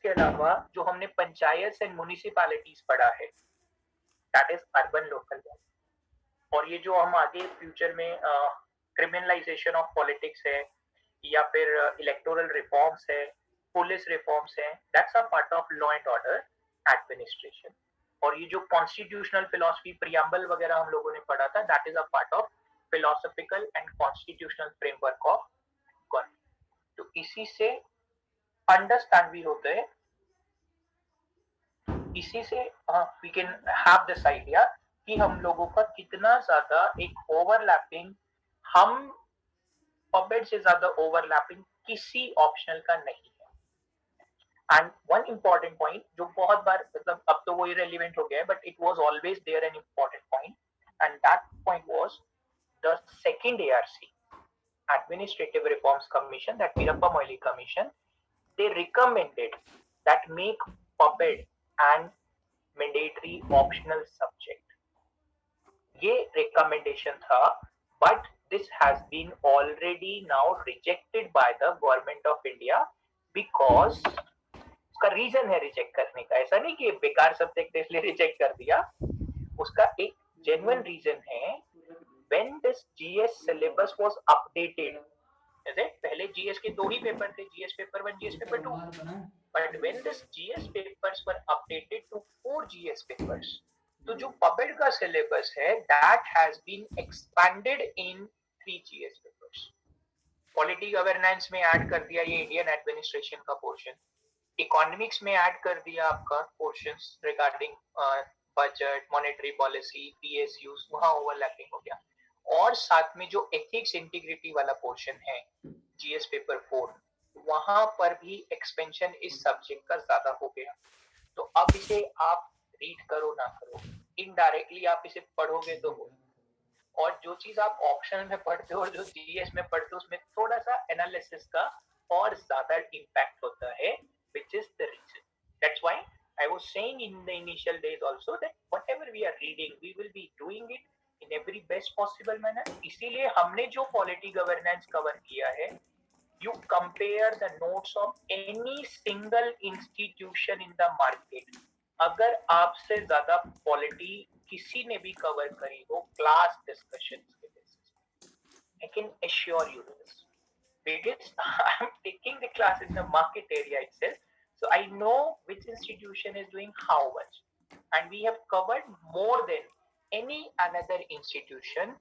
उसके अलावा जो हमने पंचायत एंड म्युनिसिपैलिटीज पढ़ा है, that is urban local body. और ये जो हम आगे फ्यूचर में क्रिमिनलाइजेशन ऑफ पॉलिटिक्स है या फिर इलेक्टोरल रिफॉर्म्स है, पुलिस रिफॉर्म्स है, that's a part of law and order administration. और ये जो कॉन्स्टिट्यूशनल फिलोसफी प्रियम्बल वगैरह हम लोगों ने पढ़ा था, that is a part of philosophical and constitutional framework of government. तो इसी से अंडरस्टैंड भी होते हैं, इसी से we can have this idea कि हम लोगों का कितना ज्यादा एक ओवरलैपिंग, हम पपेट से ज्यादा ओवरलैपिंग किसी ऑप्शनल का नहीं है। एंड वन इम्पॉर्टेंट पॉइंट जो बहुत बार, मतलब अब तो वो इरेलीवेंट हो गया है, but it was always there an important point, and that point was the second ARC, Administrative Reforms Commission, that Virappa Moily Commission. They recommended that make puppet an mandatory optional subject. ये recommendation था, but this has been already now rejected by the government of India because उसका reason है reject करने का, ऐसा नहीं कि बेकार सब्जेक्ट इसलिए रिजेक्ट कर दिया, उसका एक जेन्युइन रीजन है। when this GS syllabus was updated, जैसे पहले GS के दो ही पेपर थे, GS paper 1, GS paper 2, but when this GS papers were updated to 4 GS papers, तो जो पपेट का सिलेबस है that has been expanded in 3 GS papers। Polity governance में ऐड कर दिया ये इंडियन एडमिनिस्ट्रेशन का पोर्शन, इकोनॉमिक्स में ऐड कर दिया आपका portions regarding budget, monetary policy, PSUs, वहां ओवरलैपिंग हो गया। और साथ में जो एथिक्स इंटीग्रिटी वाला पोर्शन है जीएस पेपर 4, वहां पर भी एक्सपेंशन इस सब्जेक्ट का ज्यादा हो गया। तो अब इसे आप रीड करो ना करो, इनडायरेक्टली आप इसे पढ़ोगे तो हो। और जो चीज आप ऑप्शन में पढ़ते हो और जो जीएस में पढ़ते हो, उसमें थोड़ा सा एनालिसिस का और ज्यादा इम्पैक्ट होता है, which is the reason. That's why I was saying in the initial days also that whatever we are reading, we will be doing it in every best possible manner. इसीलिए हमने जो polity governance cover किया है, you compare the notes of any single institution in the market, अगर आपसे ज्यादा polity किसी ने भी कवर करी हो क्लास डिस्कशंस के basis, I can assure you this because I'm taking the class in the market area itself, so I know which institution is doing how much, and we have covered more than any another institution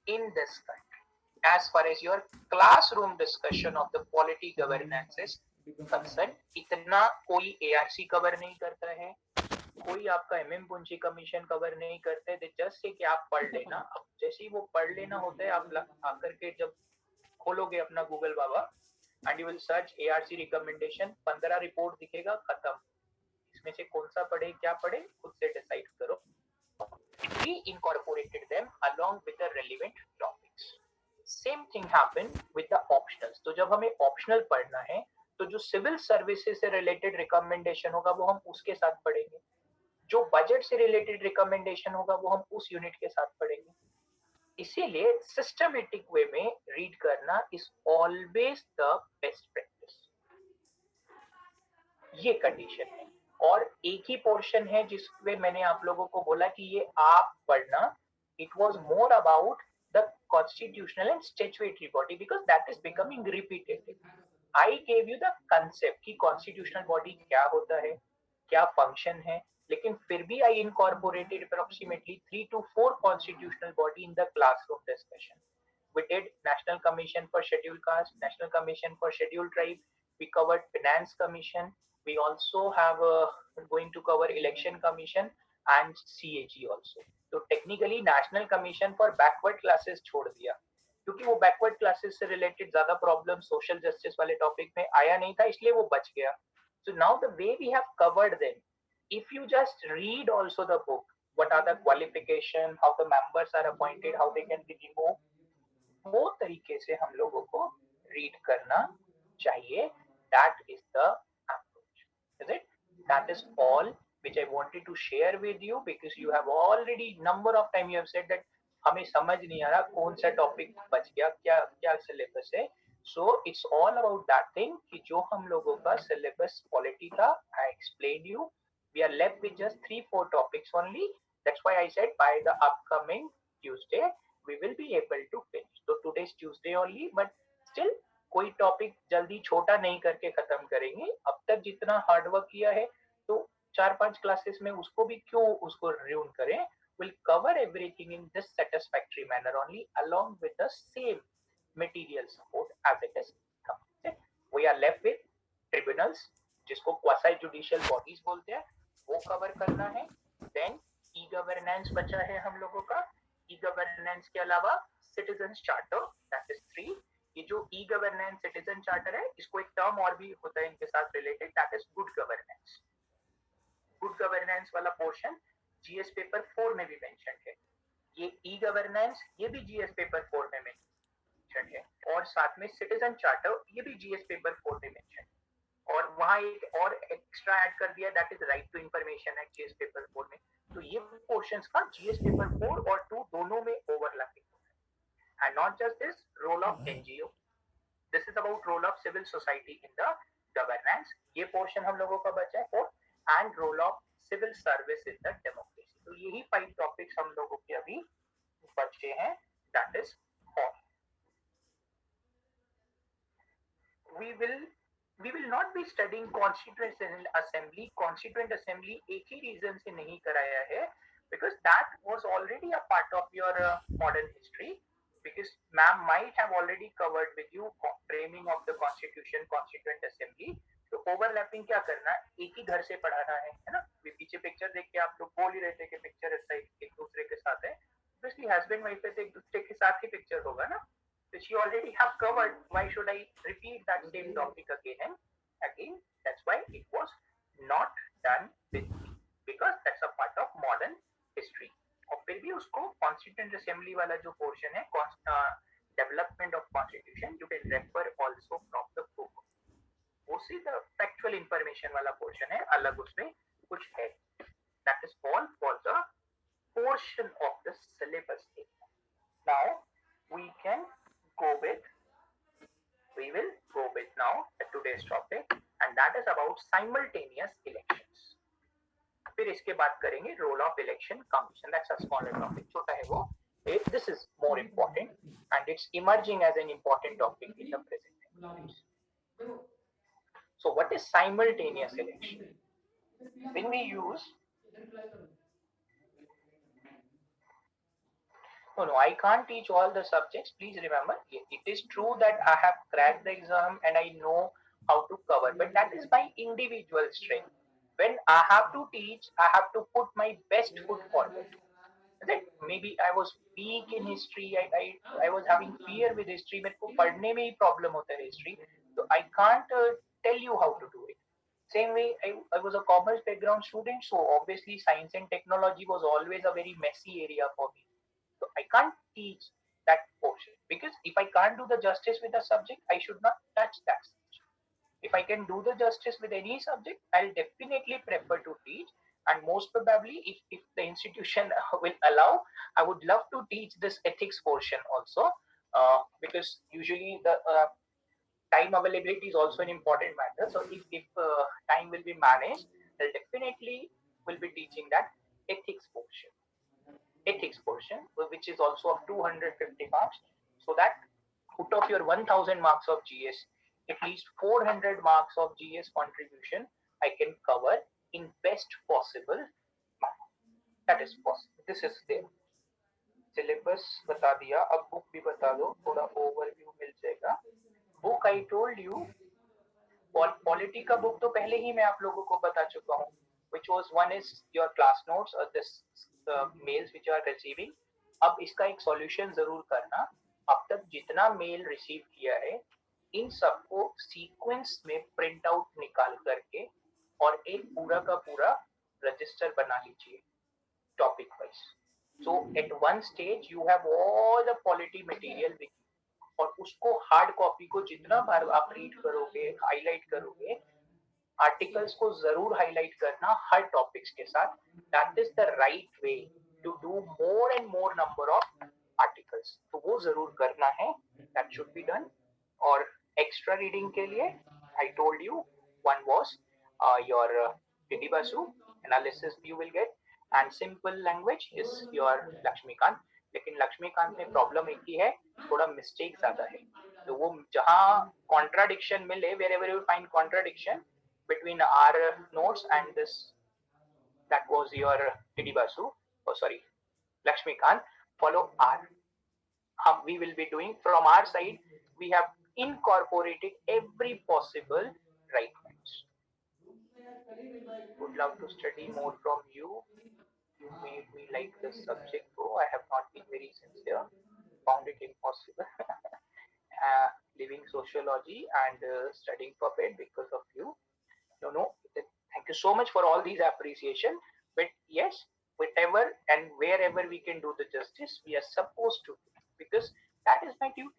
in this country as far as your classroom discussion of the polity governance is concerned। इतना कोई ARC cover नहीं करता है, कोई आपका MM पुंजी commission cover नहीं करते, जस्ट से कि आप पढ़ लेना। अब जैसे ही वो पढ़ लेना होता है, आप आकर के जब खोलोगे अपना Google Baba and you will search ARC recommendation, 15 report दिखेगा, खत्म। इसमें से कौन सा पढ़े क्या पढ़े खुद से डिसाइड करो। We incorporated them along with the relevant topics. Same thing happened with the optionals। तो जब हमें ऑप्शनल पढ़ना है, तो जो सिविल सर्विसेज से रिलेटेड रिकमेंडेशन होगा वो हम उसके साथ पढ़ेंगे, जो बजट से रिलेटेड रिकमेंडेशन होगा वो हम उस यूनिट के साथ पढ़ेंगे। इसीलिए सिस्टमेटिक वे में रीड करना is always the best practice, ये कंडीशन है। और एक ही पोर्शन है जिसमें मैंने आप लोगों को बोला कि ये आप पढ़ना, it was more about the constitutional and statutory body because that is becoming repeated. I gave you the concept कि कॉन्स्टिट्यूशनल बॉडी क्या होता है, क्या फंक्शन है, लेकिन फिर भी आई incorporated approximately 3 to 4 constitutional body in the classroom discussion. We did National Commission for Scheduled Caste, National Commission for Scheduled Tribe, we covered Finance Commission, we also have going to cover Election Commission and CAG also. तो technically national commission for backward classes छोड़ दिया, क्योंकि वो backward classes से related ज्यादा problem social justice वाले topic में आया नहीं था, इसलिए वो बच गया। So now the way we have covered them, if you just read also the book, what are the qualification, how the members are appointed, how they can be removed, वो तरीके से हम लोगों को रीड करना चाहिए। that is the approach, is it? That is all which I wanted to share with you because you have already number of time you have said that हमें समझ नहीं आ रहा कौन सा टॉपिक बच गया, क्या क्या सिलेबस है। So it's all about that thing कि जो हम लोगों का syllabus quality था, I explained you, we are left with just 3-4 topics only. That's why I said by the upcoming Tuesday we will be able to finish. So today's Tuesday only, but still कोई topic जल्दी छोटा नहीं करके खत्म करेंगे. अब तक जितना हार्ड वर्क किया है तो 4-5 क्लासेस में उसको भी क्यों उसको रिव्यू करें. Will cover everything in this satisfactory manner only along with the same material support as it is completed. We are left with tribunals जिसको क्वासी जुडिशियल बॉडीज बोलते हैं, वो कवर करना है. देन ई गवर्नेंस बचा है हम लोगों का. ई गवर्नेंस के अलावा सिटीजन चार्टर, दैट इज 3. ये जो ई गवर्नेंस सिटीजन चार्टर है, इसको एक टर्म और भी होता है इनके साथ related, that is good governance. Good governance वाला पोर्शन जीएस पेपर 4 में भी मेंशन है. ये ई गवर्नेंस ये भी जीएस पेपर 4 में मेंशन है, और साथ में सिटीजन चार्टर ये भी जीएस पेपर 4 में मेंशन है. और वहां एक और एक्स्ट्रा ऐड कर दिया, that is right to information act GS paper 4 में. तो ये पोर्शंस का जीएस पेपर 4 और 2 दोनों में ओवरलैपिंग होता है. And not just this, role of NGO, this is about role of civil society in the governance. ये पोर्शन हम लोगों का बचा है 4. And role of civil service in the democracy. तो यही 5 टॉपिक्स हम लोगों के अभी बचे हैं. That is all. we will not be studying constituent assembly. Constituent assembly एक ही reason से नहीं कराया है, because that was already a part of your modern history, because ma'am might have already covered with you framing of the constitution, constituent assembly. तो overlapping क्या करना है, एक ही घर से पढ़ाना है ना. पीछे पिक्चर देख के आप लोग बोल ही रहे थे कि पिक्चर एक दूसरे के साथ है. obviously husband wife है तो एक दूसरे के साथ ही पिक्चर होगा ना. which you already have covered. Why should I repeat that same topic again and again? That's why it was not done with me, because that's a part of modern history. और फिर भी उसको constituent assembly वाला जो portion है, development of constitution, you can refer also from the book. उसी the factual information वाला portion है, अलग उसमें कुछ है. That is all for the portion of the syllabus. Now we will go with now today's topic, and that is about simultaneous elections. फिर इसके बाद करेंगे role of election commission. That's a smaller topic, छोटा है वो. This is more important and it's emerging as an important topic in the present times. So what is simultaneous election? When we use No, I can't teach all the subjects. Please remember, it is true that I have cracked the exam and I know how to cover, but that is my individual strength. When I have to teach, I have to put my best foot forward. Maybe I was weak in history. I was having fear with history. मेरे को पढ़ने में ही problem होता है history. So I can't tell you how to do it. Same way, I was a commerce background student, so obviously science and technology was always a very messy area for me. So I can't teach that portion, because if I can't do the justice with a subject, I should not touch that subject. If I can do the justice with any subject, I'll definitely prefer to teach. And most probably, if the institution will allow, I would love to teach this ethics portion also, because usually the time availability is also an important matter. So if time will be managed, I'll definitely will be teaching that ethics portion. Which is also of 250 marks, so that out of your 1000 marks of GS, at least 400 marks of GS contribution I can cover in best possible manner. That is possible. This is there. Syllabus बता दिया, अब book भी बता दो, थोड़ा overview मिल जाएगा. Book I told you, polity का book तो पहले ही मैं आप लोगों को बता चुका हूँ, which was one is your class notes or this mails which you are receiving. अब इसका एक सॉल्यूशन जरूर करना. अब तक जितना मेल रिसीव किया है, इन सबको सीक्वेंस में प्रिंट आउट निकाल करके और एक पूरा का पूरा रजिस्टर बना लीजिए topic wise. So at one stage you have all the polity material, और उसको हार्ड कॉपी को जितना बार आप रीड करोगे, हाईलाइट करोगे, आर्टिकल्स को जरूर हाईलाइट करना हर टॉपिक्स के साथ. That is the right way to do more and more number of articles. तो वो जरूर करना है. That should be done. और extra reading के लिए I told you one was your Didi Basu analysis you will get, and simple language is your Lakshmikant. लेकिन लक्ष्मीकांत में प्रॉब्लम एक ही है, थोड़ा मिस्टेक ज्यादा है. तो वो जहाँ कॉन्ट्राडिक्शन मिले, wherever you find contradiction between our notes and this, that was your Didi Basu, oh sorry, Lakshmikant, follow R. We will be doing from our side, we have incorporated every possible right points. Would love to study more from you. You made me like this subject, though I have not been very sincere. Found it impossible. Leaving sociology and studying puppet because of you. No, thank you so much for all these appreciation. But yes, whatever and wherever we can do the justice, we are supposed to, because that is my duty.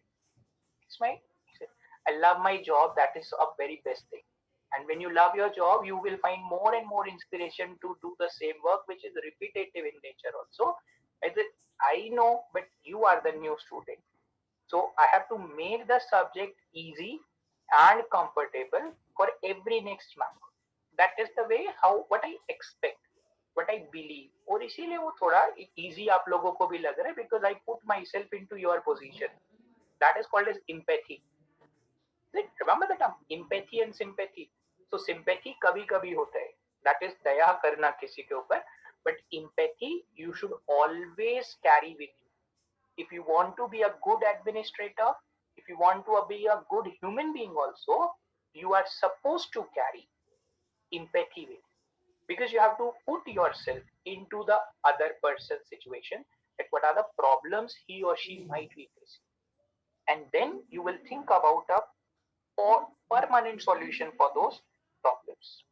It's my, I love my job. That is a very best thing. And when you love your job, you will find more and more inspiration to do the same work, which is repetitive in nature also. I know, but you are the new student. So I have to make the subject easy and comfortable for every next member. That is the way how what I expect, what I believe. और इसीलिए वो थोड़ा easy आप लोगों को भी लग रहा है, because I put myself into your position. That is called as empathy. Remember the term empathy and sympathy. So sympathy कभी कभी होता है, that is दया करना किसी के ऊपर, but empathy you should always carry with you. If you want to be a good administrator, if you want to be a good human being also, you are supposed to carry empathy with you, because you have to put yourself into the other person's situation, that what are the problems he or she might be facing, and then you will think about a permanent solution for those problems.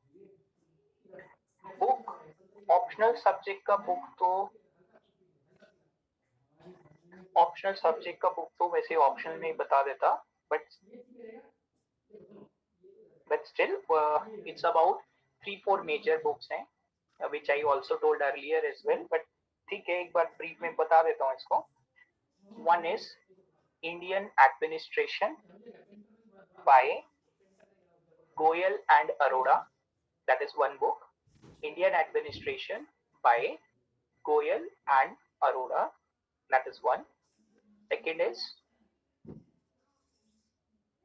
Book optional subject का book तो वैसे optional में बता देता, but still it's about 3-4 major books हैं, which I also told earlier as well, but ठीक है, एक बार ब्रीफ में बता देता हूँ इसको. One is Indian Administration by Goyal and Arora. That is one book. Indian Administration by Goyal and Arora. That is one. Second is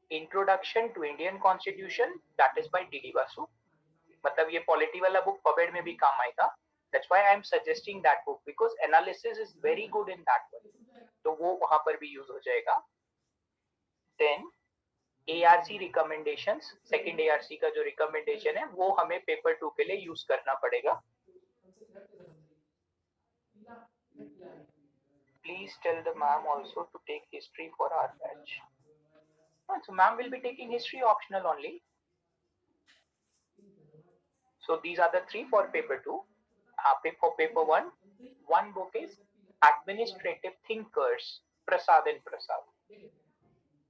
Introduction to Indian Constitution. That is by Didi Basu. मतलब ये polity वाला book पब्लिड में भी काम आएगा. That's why I am suggesting that book, because analysis is very good in that one. तो वो वहां पर भी यूज हो जाएगा. Then ARC recommendations, second ARC का जो रिकमेंडेशन है वो हमें पेपर 2 के लिए यूज करना पड़ेगा. Please tell the ma'am also to take history for our batch. So ma'am will be taking history optional only. So these are the 3 for paper 2. For paper 1, one book is Administrative Thinkers, Prasad and Prasad.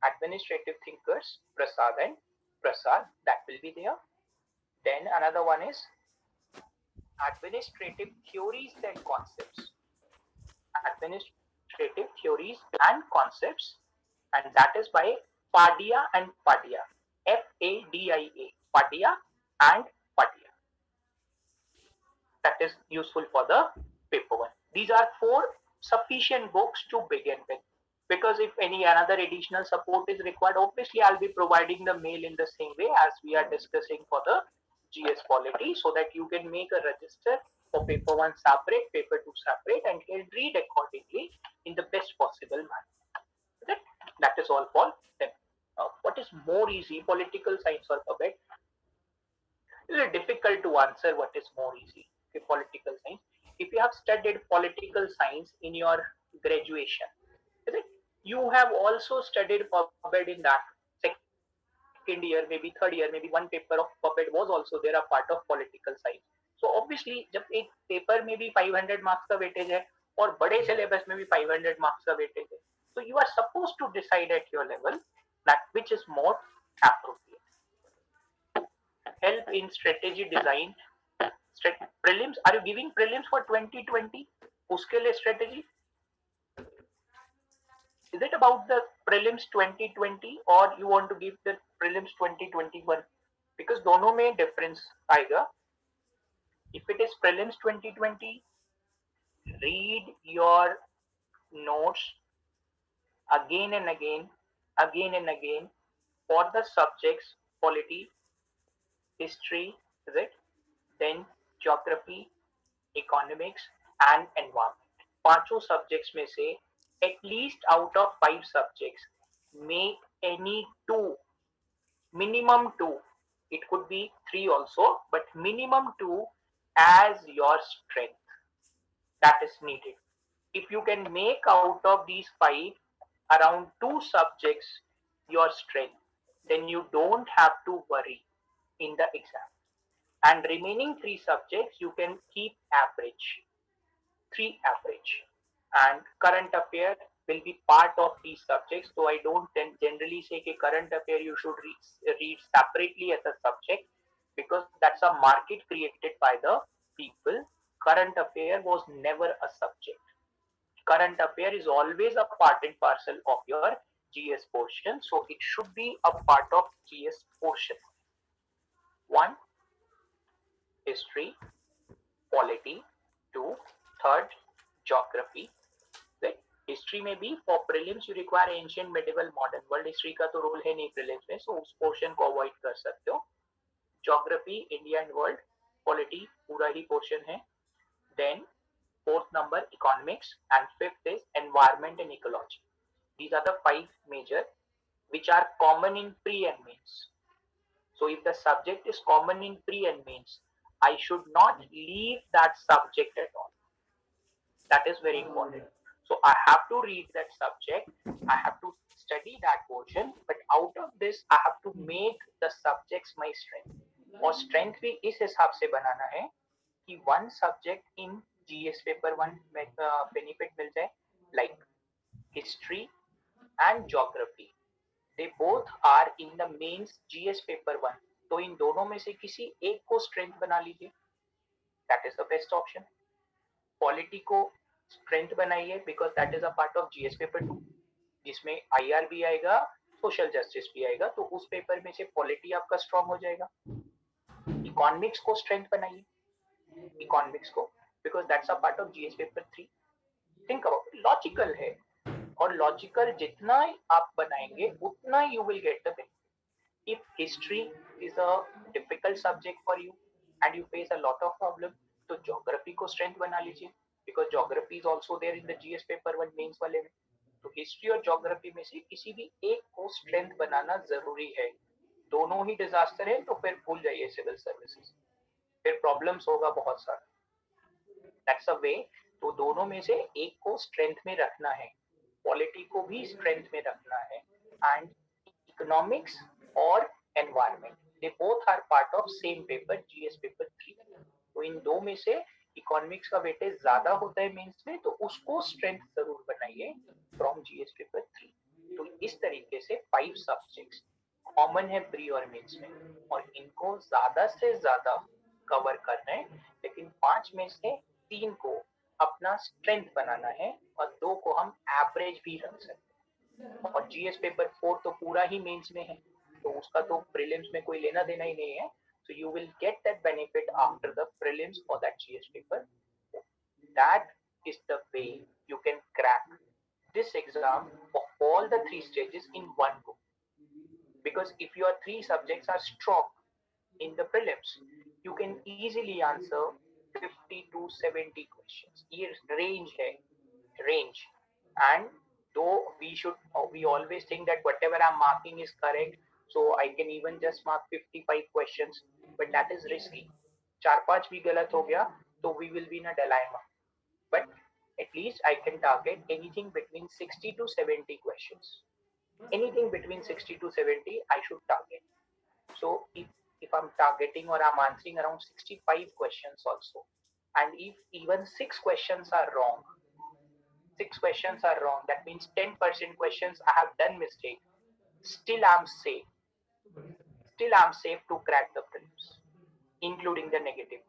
Administrative Thinkers, Prasad and Prasad, that will be there. Then another one is Administrative Theories and Concepts. Administrative Theories and Concepts, and that is by Padia and Padia. F-A-D-I-A. Padia and Padia. That is useful for the paper 1. These are 4 sufficient books to begin with. Because if any another additional support is required, obviously I'll be providing the mail in the same way as we are discussing for the GS Polity, so that you can make a register for paper 1 separate, paper 2 separate, and can read accordingly in the best possible manner. That is all for them. What is more easy, political science or puppet? It is difficult to answer what is more easy. Okay, political science. If you have studied political science in your graduation, is it? You have also studied puppet in that second year, maybe third year, maybe one paper of puppet was also there a part of political science. So obviously जब एक paper में भी 500 marks का weightage है और बड़े syllabus में भी 500 मार्क्स का वेटेज है, so you are supposed to decide at your level that which is more appropriate. Help in strategy design. Prelims, are you giving prelims for 2020? उसके लिए strategy? Is it about the prelims 2020 or you want to give the prelims 2021? Because दोनों में difference आएगा. If it is prelims 2020, read your notes again and again for the subjects polity, history, is it? Then geography, economics and environment. पांचों subjects में से at least out of 5 subjects, make any two, minimum two. It could be 3 also, but minimum 2 as your strength. That is needed. If you can make out of these 5 around 2 subjects your strength, then you don't have to worry in the exam. And remaining 3 subjects you can keep average, 3 average. And current affair will be part of these subjects. So I don't generally say that current affair you should read separately as a subject, because that's a market created by the people. Current affair was never a subject. Current affair is always a part and parcel of your GS portion, so it should be a part of GS portion. 1, history, polity. 2, third, geography. Right? History में भी for prelims you require ancient, medieval, modern. World history का तो role है नहीं prelims में, so उस portion को avoid कर सकते हो. Geography, India and world. Polity पूरा ही portion है. Then fourth number economics, and fifth is environment and ecology. These are the 5 major which are common in pre and mains. So if the subject is common in pre and mains, I should not leave that subject at all. That is very important. So I have to read that subject, I have to study that portion, but out of this I have to make the subjects my strength. और strength भी इस हिसाब से बनाना है कि one subject in GS paper 1 में benefit मिल जाए, like history and geography. They both are in the mains GS paper 1. तो इन दोनों में से किसी एक को strength बना लीजिए. That is the best option. Polity को स्ट्रेंथ बनाइए, because that is a part of GS paper 2, जिसमें आईआर भी आएगा, सोशल जस्टिस भी आएगा, तो उस पेपर में से पॉलिटी आपका स्ट्रांग हो जाएगा. इकोनॉमिक्स को स्ट्रेंथ बनाइए, इकोनॉमिक्स को, because that's a part of GS paper 3. Think about, logical है, और लॉजिकल जितना आप बनाएंगे उतना you will get the benefit. If history is a difficult subject for you and you face a lot of problem, तो geography को strength बना लीजिए, because geography is also there in the GS paper 1 mains वाले में. तो history और geography में से किसी भी एक को स्ट्रेंथ बनाना जरूरी है. दोनों ही डिजास्टर है तो फिर भूल जाइए सिविल सर्विसेज, फिर प्रॉब्लम्स होगा बहुत सारा. दैट्स अ वे. तो दोनों में से एक को स्ट्रेंथ में रखना है, पॉलिटी को भी स्ट्रेंथ में रखना है, एंड इकोनॉमिक्स और environment, they both are part of same paper GS paper 3. तो इन दो में से इकोनॉमिक्स का वेटेज ज्यादा होता है मेंस में, तो उसको स्ट्रेंथ जरूर बनाइए फ्रॉम जीएस पेपर 3. तो इस तरीके से 5 सब्जेक्ट्स कॉमन है प्री और मेंस में, और इनको ज्यादा से ज्यादा कवर करना है, लेकिन 5 में से 3 को अपना स्ट्रेंथ बनाना है और 2 को हम एवरेज भी रख सकते हैं. और जीएस पेपर 4 तो पूरा ही मेंस में है, तो उसका तो प्रीलिम्स में कोई लेना देना ही नहीं है. So you will get that benefit after the prelims for that GS paper. That is the way you can crack this exam of all the 3 stages in one go. Because if your 3 subjects are strong in the prelims, you can easily answer 50 to 70 questions. ये range है, range. And though we always think that whatever I'm marking is correct, so I can even just mark 55 questions, but that is risky. 4-5 भी गलत हो गया तो we will be in a dilemma. But at least I can target anything between 60 to 70 questions. Anything between 60 to 70 I should target. So if I'm targeting or I'm answering around 65 questions also, and if even 6 questions are wrong, 6 questions are wrong, that means 10% questions I have done mistake, still I'm safe. Still I'm safe to crack the prelims, including the negative.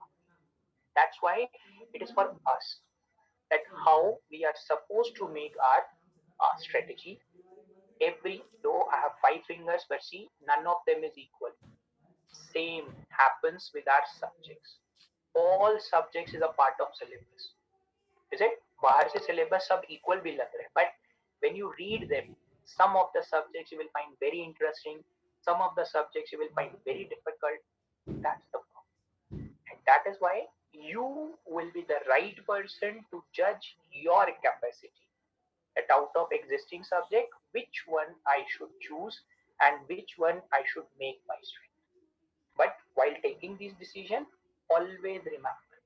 That's why it is for us that how we are supposed to make our strategy. Every though I have 5 fingers, but see, none of them is equal. Same happens with our subjects. All subjects is a part of syllabus. Is it? बाहर से syllabus सब equal भी लग रहे हैं, but when you read them, some of the subjects you will find very interesting, some of the subjects you will find very difficult. That's the problem, and that is why you will be the right person to judge your capacity. That out of existing subject, which one I should choose and which one I should make my strength. But while taking this decision, always remember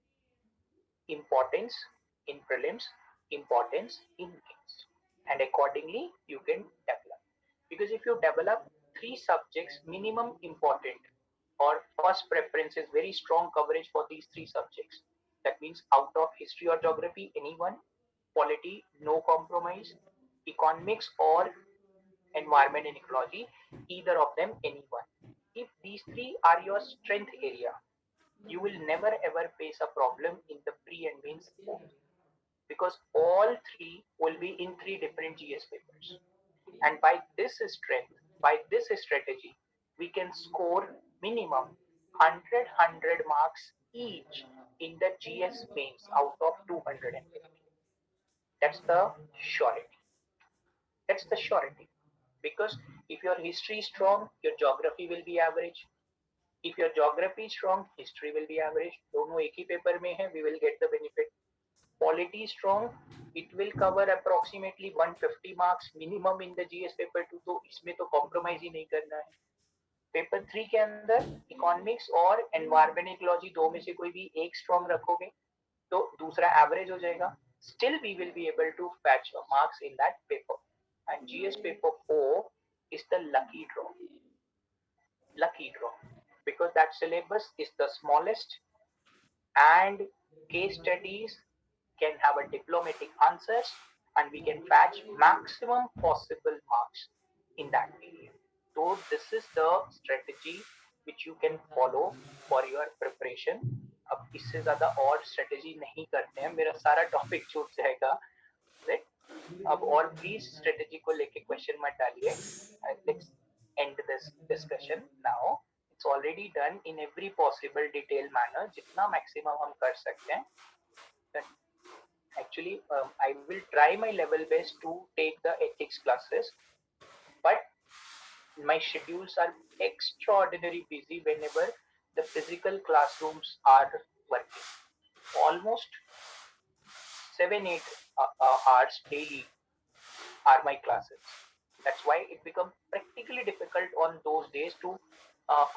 importance in prelims, importance in mains, and accordingly you can develop. Because if you develop 3 subjects minimum important, or first preference is very strong coverage for these 3 subjects, that means out of history or geography, anyone, polity, no compromise, economics or environment and ecology, either of them, anyone. If these 3 are your strength area, you will never ever face a problem in the pre and mains both, because all 3 will be in 3 different GS papers. And by this strength, by this strategy, we can score minimum 100 marks each in the GS mains out of 250. That's the surety. That's the surety. Because if your history is strong, your geography will be average. If your geography is strong, history will be average. दोनों एक ही paper में है, we will get the benefit. Polity is strong, it will cover approximately 150 marks minimum in the GS paper 2, तो इसमें तो compromise ही नहीं करना है. पेपर 3 के अंदर इकोनॉमिक्स और एनवायरमेंट इकोलॉजी दो में से कोई भी एक स्ट्रॉन्ग रखोगे तो दूसरा एवरेज हो जाएगा. Still we will be able to fetch marks in that paper. And GS paper 4 is the lucky draw. Lucky draw. Because that syllabus is the smallest, and case studies can have a diplomatic answers, and we can fetch maximum possible marks in that period. So this is the strategy which you can follow for your preparation. अब इससे ज्यादा और strategy नहीं करते हैं, मेरा सारा topic छूट जाएगा. अब और प्लीज स्ट्रेटेजी को लेके क्वेश्चन मत डालिए. Let's end this discussion now. It's already done in every possible detailed manner, जितना maximum हम कर सकते हैं. Actually, I will try my level best to take the ethics classes, but my schedules are extraordinarily busy whenever the physical classrooms are working. Almost 7-8 hours daily are my classes. That's why it becomes practically difficult on those days to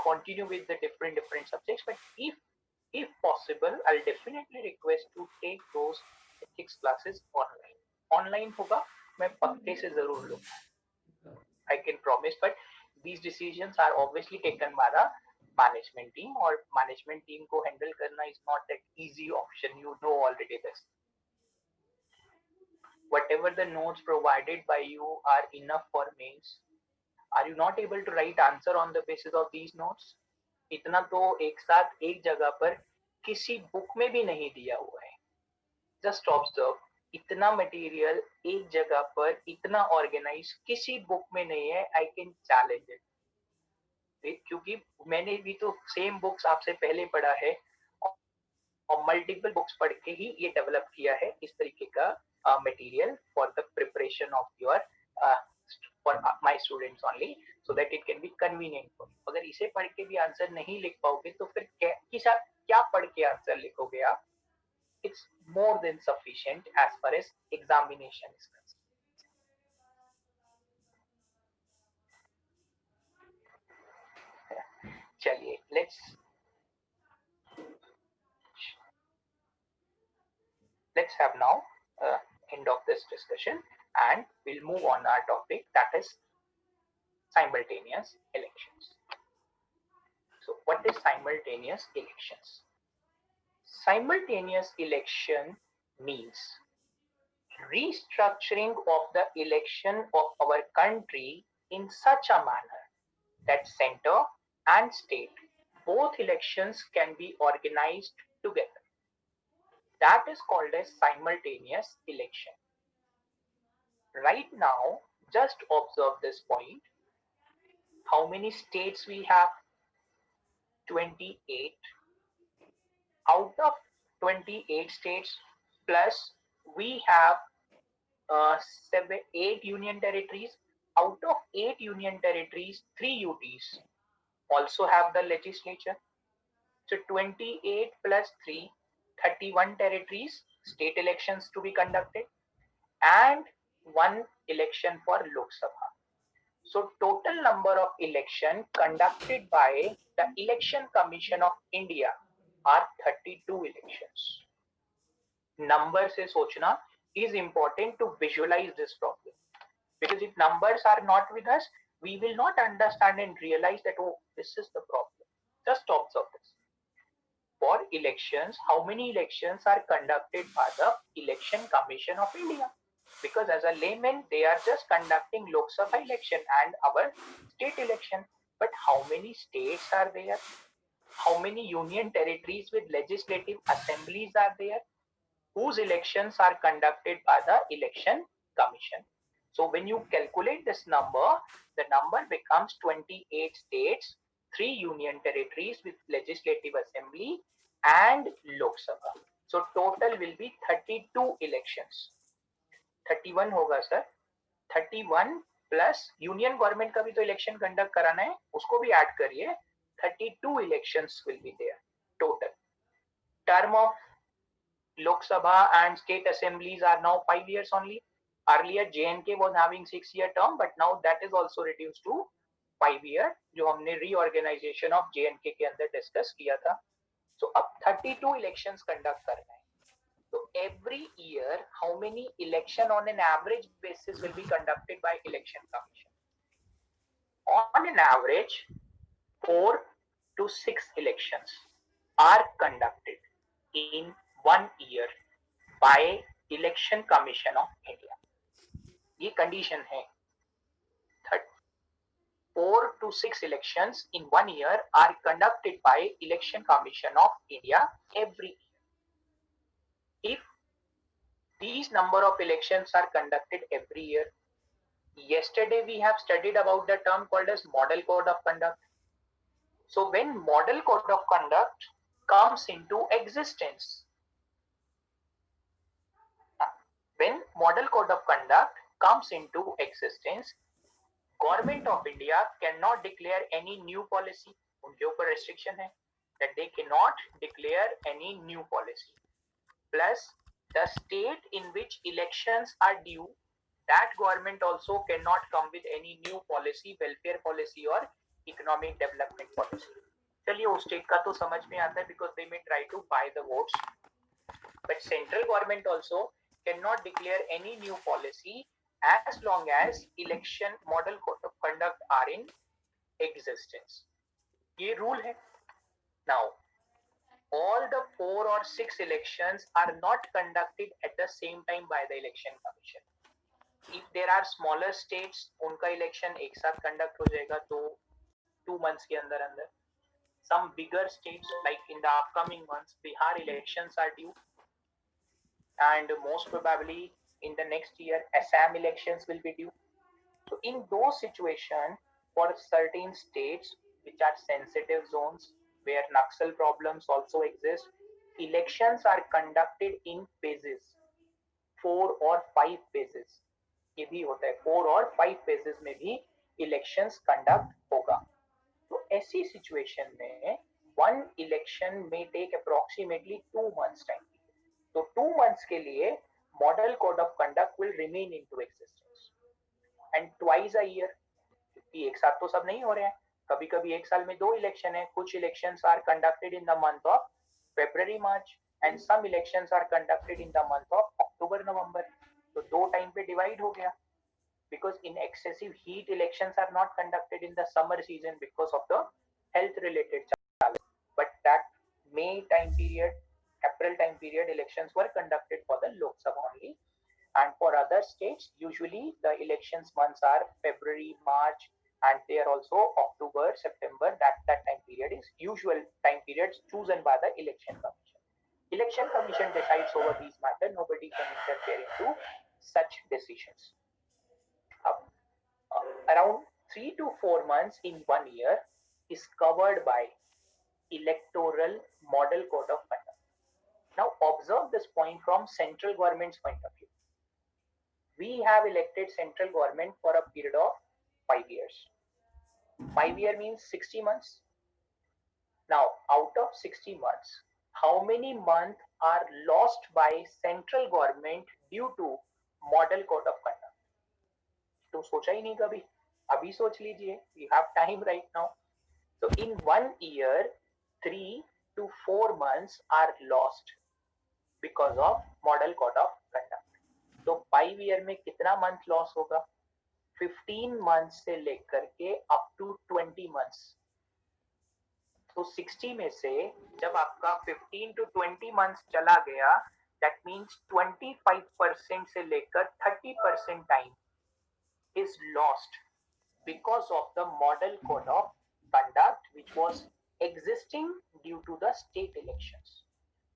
continue with the different subjects. But if possible, I'll definitely request to take those ethics classes online. Online होगा, मैं पक्के से जरूर लूँगा. I can promise. But these decisions are obviously taken by the management team, or management team को handle करना is not that easy option. You know already this. Whatever the notes provided by you are enough for mains. Are you not able to write answer on the basis of these notes? इतना तो एक साथ एक जगह पर किसी book में भी नहीं दिया हुआ है. Just observe, इतना मटेरियल एक जगह पर इतना ऑर्गेनाइज किसी बुक में नहीं है. आई कैन चैलेंज इट, क्योंकि मैंने भी तो सेम बुक्स आपसे पहले पढ़ा है और मल्टीपल बुक्स पढ़ के ही ये डेवलप किया है इस तरीके का material for the preparation of your for my students only, so that it can be convenient for. अगर इसे पढ़ के भी आंसर नहीं लिख पाओगे तो फिर क्या पढ़ के आंसर लिखोगे आप? It's more than sufficient as far as examination is concerned. चलिए, let's have now end of this discussion, and we'll move on our topic, that is simultaneous elections. So what is simultaneous elections? Simultaneous election means restructuring of the election of our country in such a manner that center and state, both elections can be organized together. That is called as simultaneous election. Right now, just observe this point. How many states we have? 28. Out of 28 states, plus we have 8 union territories. Out of 8 union territories, 3 UTs also have the legislature. So 28 plus 3, 31 territories, state elections to be conducted, and one election for Lok Sabha. So total number of election conducted by the Election Commission of India are 32 elections. Number से सोचना is important to visualize this problem, because if numbers are not with us, we will not understand and realize that, oh, this is the problem. Just observe this. For elections, how many elections are conducted by the Election Commission of India? Because as a layman, they are just conducting Lok Sabha election and our state election. But how many states are there? How many union territories with legislative assemblies are there, whose elections are conducted by the Election Commission? So when you calculate this number, the number becomes 28 states, 3 union territories with legislative assembly, and Lok Sabha. So total will be 32 elections. 31 होगा sir, 31 plus union government का भी तो election conduct कराना है, उसको भी add करिए. 32 elections will be there total. Term of Lok Sabha and state assemblies are now 5 years only. Earlier JNK was having 6-year term, but now that is also reduced to 5 year, जो हमने reorganization of JNK के अंदर discuss किया था. So अब 32 elections conduct करना है. So every year, how many election on an average basis will be conducted by Election Commission? On an average, 4 to 6 elections are conducted in 1 year by Election Commission of India. ये condition है. 4 to 6 elections in 1 year are conducted by Election Commission of India every year. If these number of elections are conducted every year, yesterday we have studied about the term called as Model Code of Conduct. So when Model Code of Conduct comes into existence, Government of India cannot declare any new policy. उनके ऊपर restriction है that they cannot declare any new policy. Plus, the state in which elections are due, that government also cannot come with any new policy, welfare policy or economic development policy. चलिए उस state का तो समझ में आता है, because they may try to buy the votes. But central government also cannot declare any new policy as long as election model code of conduct are in existence. ये rule है. Now, all the 4 or 6 elections are not conducted at the same time by the Election Commission. If there are smaller states, उनका election एक साथ conduct हो जाएगा तो 2 months के अंदर अंदर. Some bigger states, like in the upcoming months, Bihar elections are due, and most probably in the next year Assam elections will be due. So in those situations, for certain states which are sensitive zones where Naxal problems also exist, elections are conducted in phases, 4 or 5 phases. ये भी होता है, 4 और 5 phases में भी elections conduct होगा. तो ऐसी situation में one election may take approximately 2 months time. तो 2 months के लिए model code of conduct will remain into existence, and twice a year, क्योंकि एक साथ तो सब नहीं हो रहे हैं, कभी कभी एक साल में 2 इलेक्शन है. कुछ elections are conducted in the month of February March, and some elections are conducted in the month of October November. तो 2 टाइम पे डिवाइड हो गया, because in excessive heat elections are not conducted in the summer season because of the health related challenges. But that May time period, April time period, elections were conducted for the Lok Sabha only. And for other states, usually the elections months are February, March, and they are also October, September. That time period is usual time periods chosen by the Election Commission. Election Commission decides over these matters. Nobody can interfere into such decisions. around 3 to 4 months in 1 year is covered by electoral model code of conduct. Now observe this point from central government's point of view. We have elected central government for a period of 5 years. 5 year means 60 months. Now out of 60 months, how many months are lost by central government due to model code of conduct? तो सोचा ही नहीं कभी, अभी सोच लीजिए, you have time right now. So in 1 year, 3 to 4 months are lost because of model code of conduct. तो 5 year में कितना मंथ लॉस होगा? 15 months से लेकर के up to 20 months. तो 60 में से जब आपका 15 to 20 months चला गया, that means 25% से लेकर 30% time is lost because of the model code of conduct which was existing due to the state elections.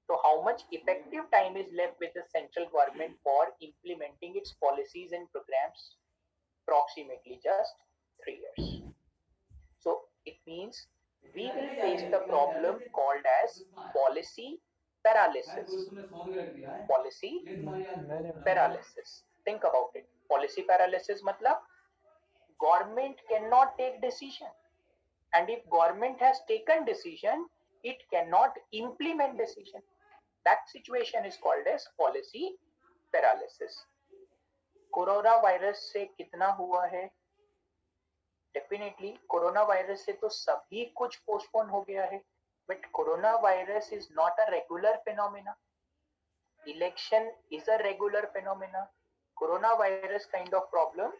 So how much effective time is left with the central government for implementing its policies and programs? Approximately just 3 years. So it means we will face the problem called as policy paralysis. Policy paralysis. Think about it. Policy paralysis matlab government cannot take decision, and if government has taken decision, it cannot implement decision. That situation is called as policy paralysis. Corona virus से कितना हुआ है? Definitely corona virus से तो सभी कुछ postpone हो गया है, but corona virus is not a regular phenomena. Election is a regular phenomena. Corona virus kind of problem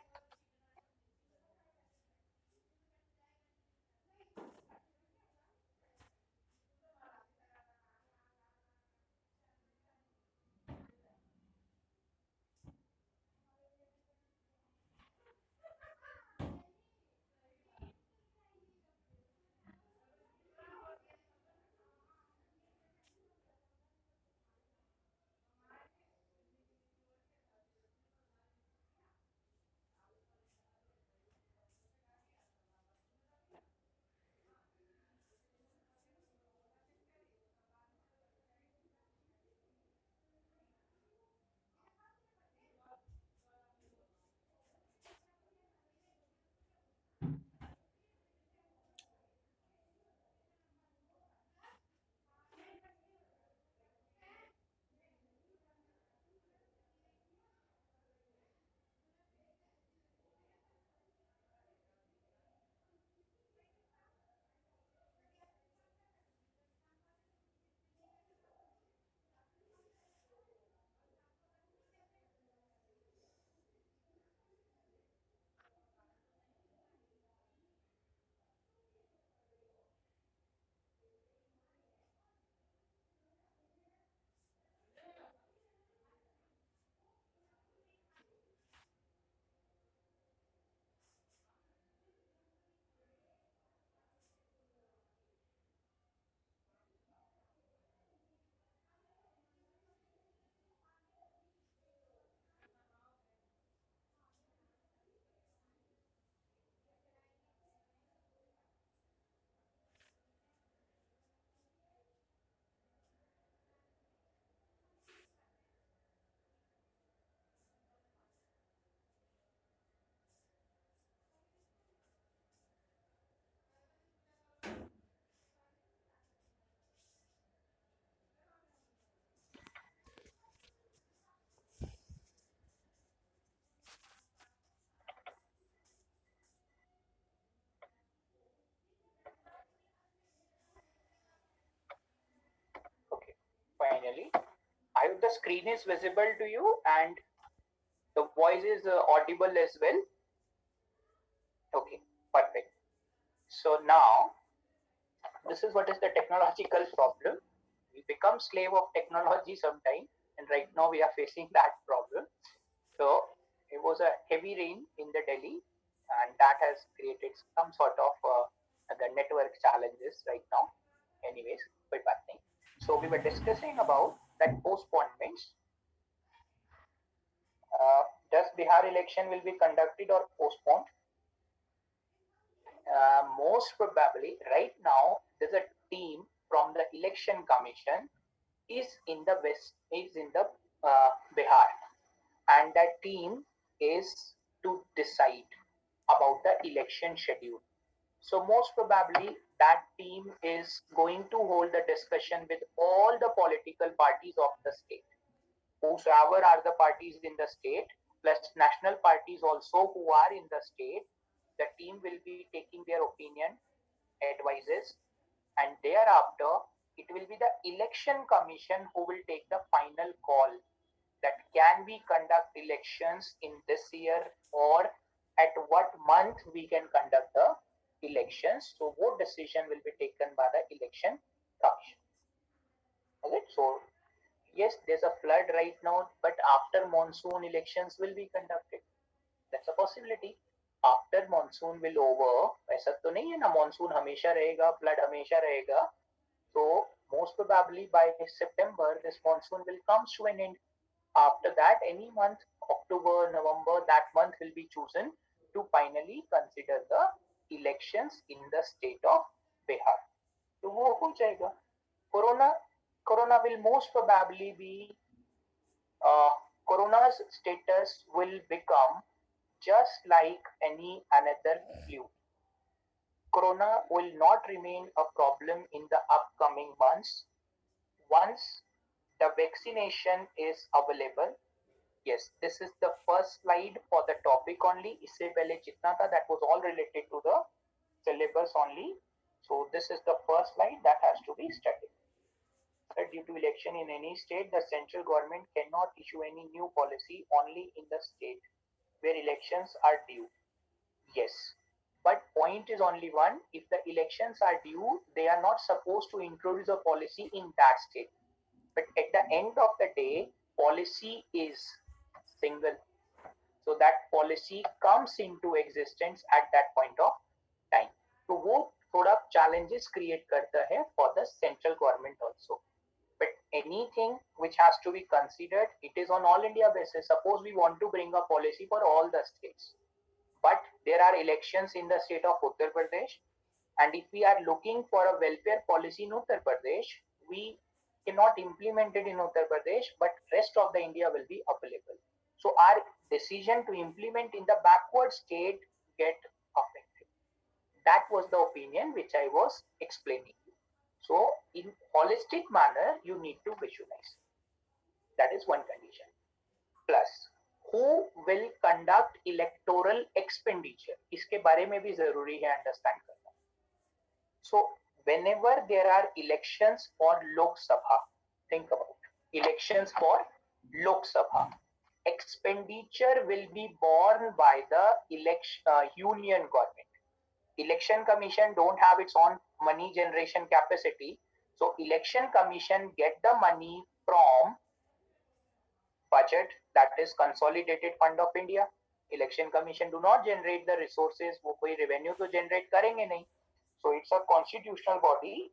finally. I hope the screen is visible to you and the voice is audible as well. Okay, perfect. So now, this is what is the technological problem. We become slave of technology sometime, and right now we are facing that problem. So it was a heavy rain in the Delhi, and that has created some sort of the network challenges right now. Anyways, quite bad thing. So we were discussing about that postponements. Does Bihar election will be conducted or postponed? most probably right now there's a team from the election commission is in the west, is in the Bihar, and that team is to decide about the election schedule. So most probably that team is going to hold the discussion with all the political parties of the state, whosoever are the parties in the state, plus national parties also who are in the state. The team will be taking their opinion, advices, and thereafter it will be the election commission who will take the final call that can we conduct elections in this year, or at what month we can conduct the elections. So what decision will be taken by the election commission. Okay, so yes, there's a flood right now, but after monsoon elections will be conducted. That's a possibility. After monsoon will over, ऐसा तो नहीं है ना, monsoon हमेशा रहेगा, flood हमेशा रहेगा. So most probably by September this monsoon will come to an end. After that, any month, October, November, that month will be chosen to finally consider the elections in the state of Bihar. तो वो हो जाएगा. Corona will most probably be corona's status will become just like any another flu. Corona will not remain a problem in the upcoming months once the vaccination is available. Yes, this is the first slide for the topic only. इससे पहले जितना था that was all related to the syllabus only. So this is the first slide that has to be studied. Due to election in any state, the central government cannot issue any new policy only in the state where elections are due. Yes, but point is only one. If the elections are due, they are not supposed to introduce a policy in that state. But at the end of the day, policy is single. So that policy comes into existence at that point of time. तो वो थोड़ा challenges create करता है for the central government also. But anything which has to be considered, it is on all India basis. Suppose we want to bring a policy for all the states, but there are elections in the state of Uttar Pradesh, and if we are looking for a welfare policy in Uttar Pradesh, we cannot implement it in Uttar Pradesh, but rest of the India will be available. So our decision to implement in the backward state get affected. That was the opinion which I was explaining. So in holistic manner, you need to visualize. That is one condition. Plus, who will conduct electoral expenditure? इसके बारे में भी जरूरी है understand करना. So whenever there are elections for Lok Sabha, think about elections for Lok Sabha. Expenditure will be borne by the union government. Election Commission don't have its own money generation capacity. So Election Commission get the money from budget, that is Consolidated Fund of India. Election Commission do not generate the resources, वो कोई revenue तो generate करेंगे नहीं. So it's a constitutional body.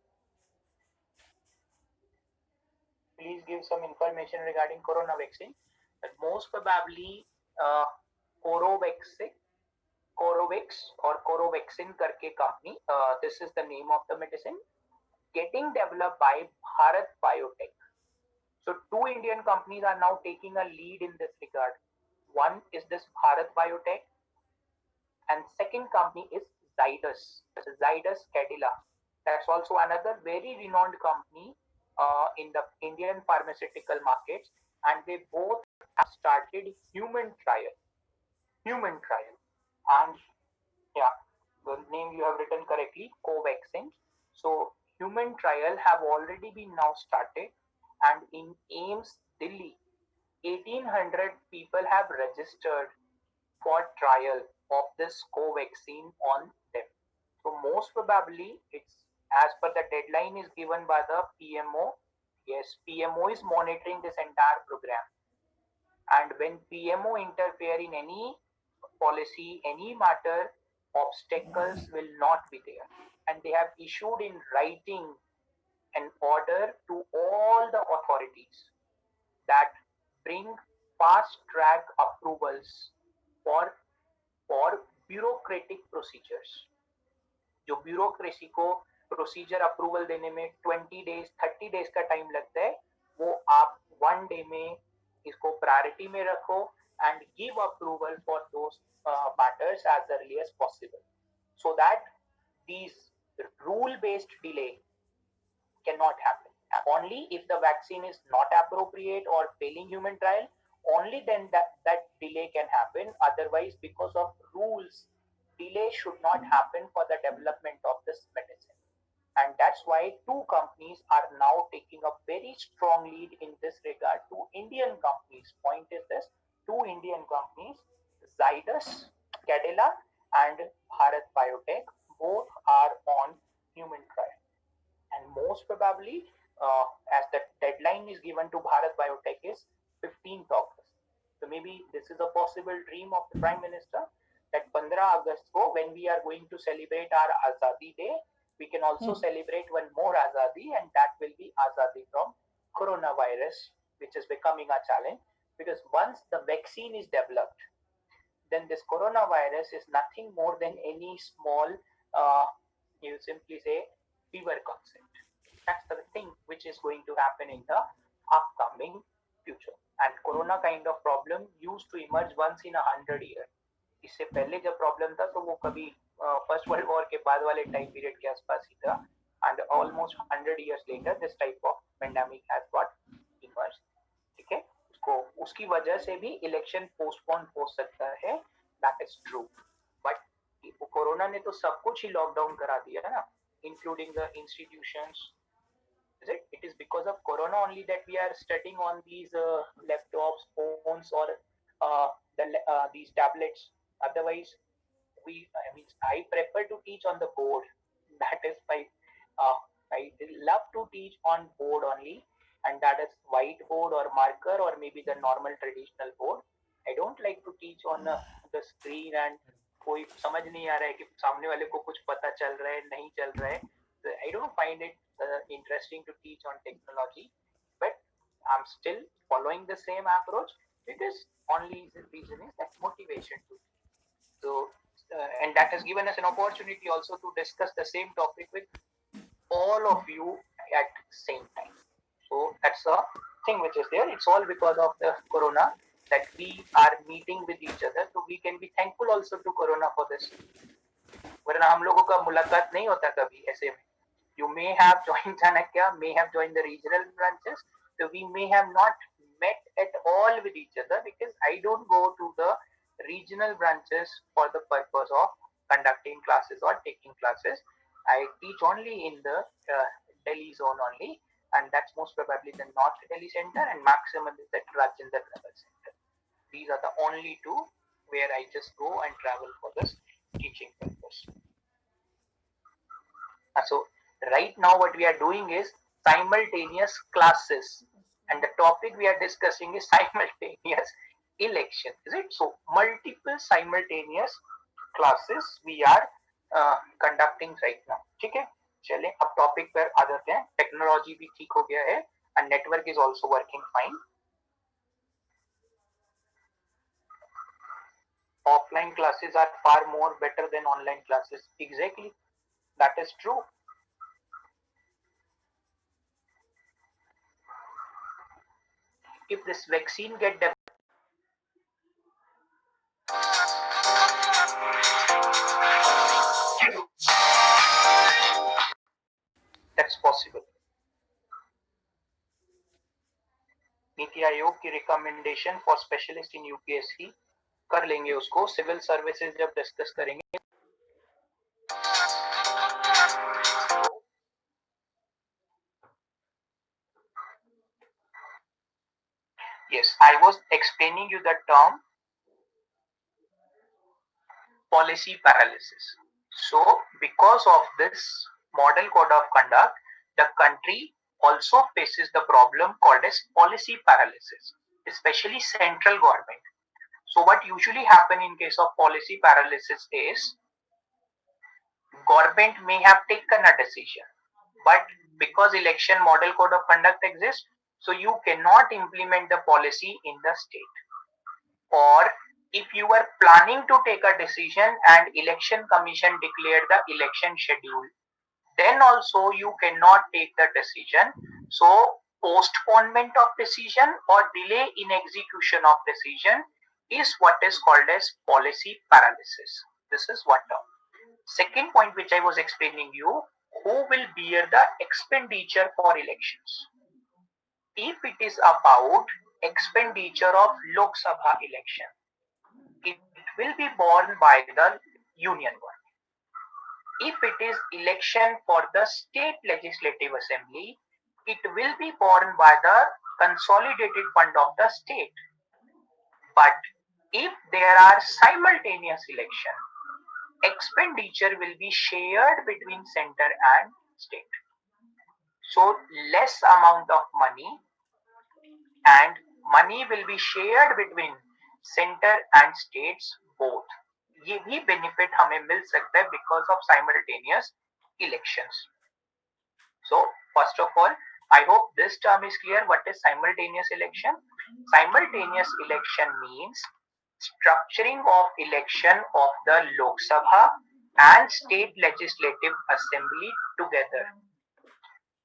Please give some information regarding corona vaccine. But most probably Corovix or Corovexin करके company, this is the name of the medicine, getting developed by Bharat Biotech. So two Indian companies are now taking a lead in this regard. One is this Bharat Biotech, and second company is Zydus Cadila. That's also another very renowned company in the Indian pharmaceutical markets, and they both have started human trial. And yeah, the name you have written correctly, Covaxin. So human trial have already been now started, and in AIIMS Delhi, 1800 people have registered for trial of this Covaxin on them. So most probably it's as per the deadline is given by the PMO. Yes, PMO is monitoring this entire program, and when PMO interfere in any policy, any matter, obstacles will not be there. And they have issued in writing an order to all the authorities that bring fast track approvals for bureaucratic procedures. जो bureaucracy को procedure approval देने में 20 days 30 days का time लगता है, वो आप 1 day में इसको प्रायोरिटी में रखो and give approval for those matters as early as possible, so that these rule based delay cannot happen. Only if the vaccine is not appropriate or failing human trial, only then that delay can happen. Otherwise, because of rules, delay should not happen for the development of this medicine. And that's why two companies are now taking a very strong lead in this regard. Two Indian companies. Point is this: two Indian companies, Zydus Cadila and Bharat Biotech, both are on human trial. And most probably, as the deadline is given to Bharat Biotech is 15th August. So maybe this is a possible dream of the Prime Minister that 15 August ko, when we are going to celebrate our Azadi Day, we can also celebrate one more Azadi, and that will be Azadi from coronavirus, which is becoming a challenge. Because once the vaccine is developed, then this coronavirus is nothing more than any small, you simply say, fever concept. That's the thing which is going to happen in the upcoming future. And corona kind of problem used to emerge once in 100 years. इससे पहले जब problem था तो वो कभी first world war के बाद वाले टाइम पीरियड के आसपास ही था. And almost 100 years later this type of pandemic has got emerged. ठीक है, उसको उसकी वजह से भी इलेक्शन पोस्टपोन हो सकता है. That is true. But corona ने तो सब कुछ ही लॉकडाउन करा दिया है ना, including the institutions. Is it? It is because of corona only that we are studying on these laptops, phones, or these tablets. Otherwise, I prefer to teach on the board. That is my, I love to teach on board only, and that is whiteboard or marker or maybe the normal traditional board. I don't like to teach on the screen and कोई समझ नहीं आ रहा है कि सामने वाले को कुछ पता चल रहा है नहीं चल रहा है. I don't find it interesting to teach on technology, but I'm still following the same approach because only the reason is that motivation to. So, and that has given us an opportunity also to discuss the same topic with all of you at same time. So that's a thing which is there. It's all because of the corona that we are meeting with each other. So we can be thankful also to corona for this. वरना हम लोगों का मुलाकात नहीं होता कभी ऐसे में. You may have joined Chanakya, may have joined the regional branches, so we may have not met at all with each other because I don't go to the regional branches for the purpose of conducting classes or taking classes. I teach only in the Delhi zone only, and that's most probably the North Delhi center, and maximum is the Rajendra Nagar center. These are the only two where I just go and travel for this teaching purpose. So right now what we are doing is simultaneous classes, and the topic we are discussing is simultaneous election. Is it? So multiple simultaneous classes we are conducting right now. ठीक है, चलें अब topic पर आ जाते हैं. Technology भी ठीक हो गया है and network is also working fine. Offline classes are far more better than online classes. Exactly, that is true. If this vaccine get developed, that's possible. NITI Aayog की recommendation for specialist in UPSC कर लेंगे उसको. Civil services जब discuss करेंगे. Yes, I was explaining you the term policy paralysis. So because of this model code of conduct, the country also faces the problem called as policy paralysis, especially central government. So what usually happen in case of policy paralysis is government may have taken a decision, but because election model code of conduct exists, so you cannot implement the policy in the state, or If you were planning to take a decision and election commission declared the election schedule, then also you cannot take the decision. So postponement of decision or delay in execution of decision is what is called as policy paralysis. This is one term. Second point which I was explaining you, who will bear the expenditure for elections? If it is about expenditure of Lok Sabha election, it will be borne by the union government. If it is election for the state legislative assembly, it will be borne by the consolidated fund of the state. But if there are simultaneous election, expenditure will be shared between center and state. So less amount of money, and money will be shared between center and states both. ये भी benefit हमें मिल सकता है because of simultaneous elections. So first of all, I hope this term is clear. What is simultaneous election? Simultaneous election means structuring of election of the Lok Sabha and state legislative assembly together.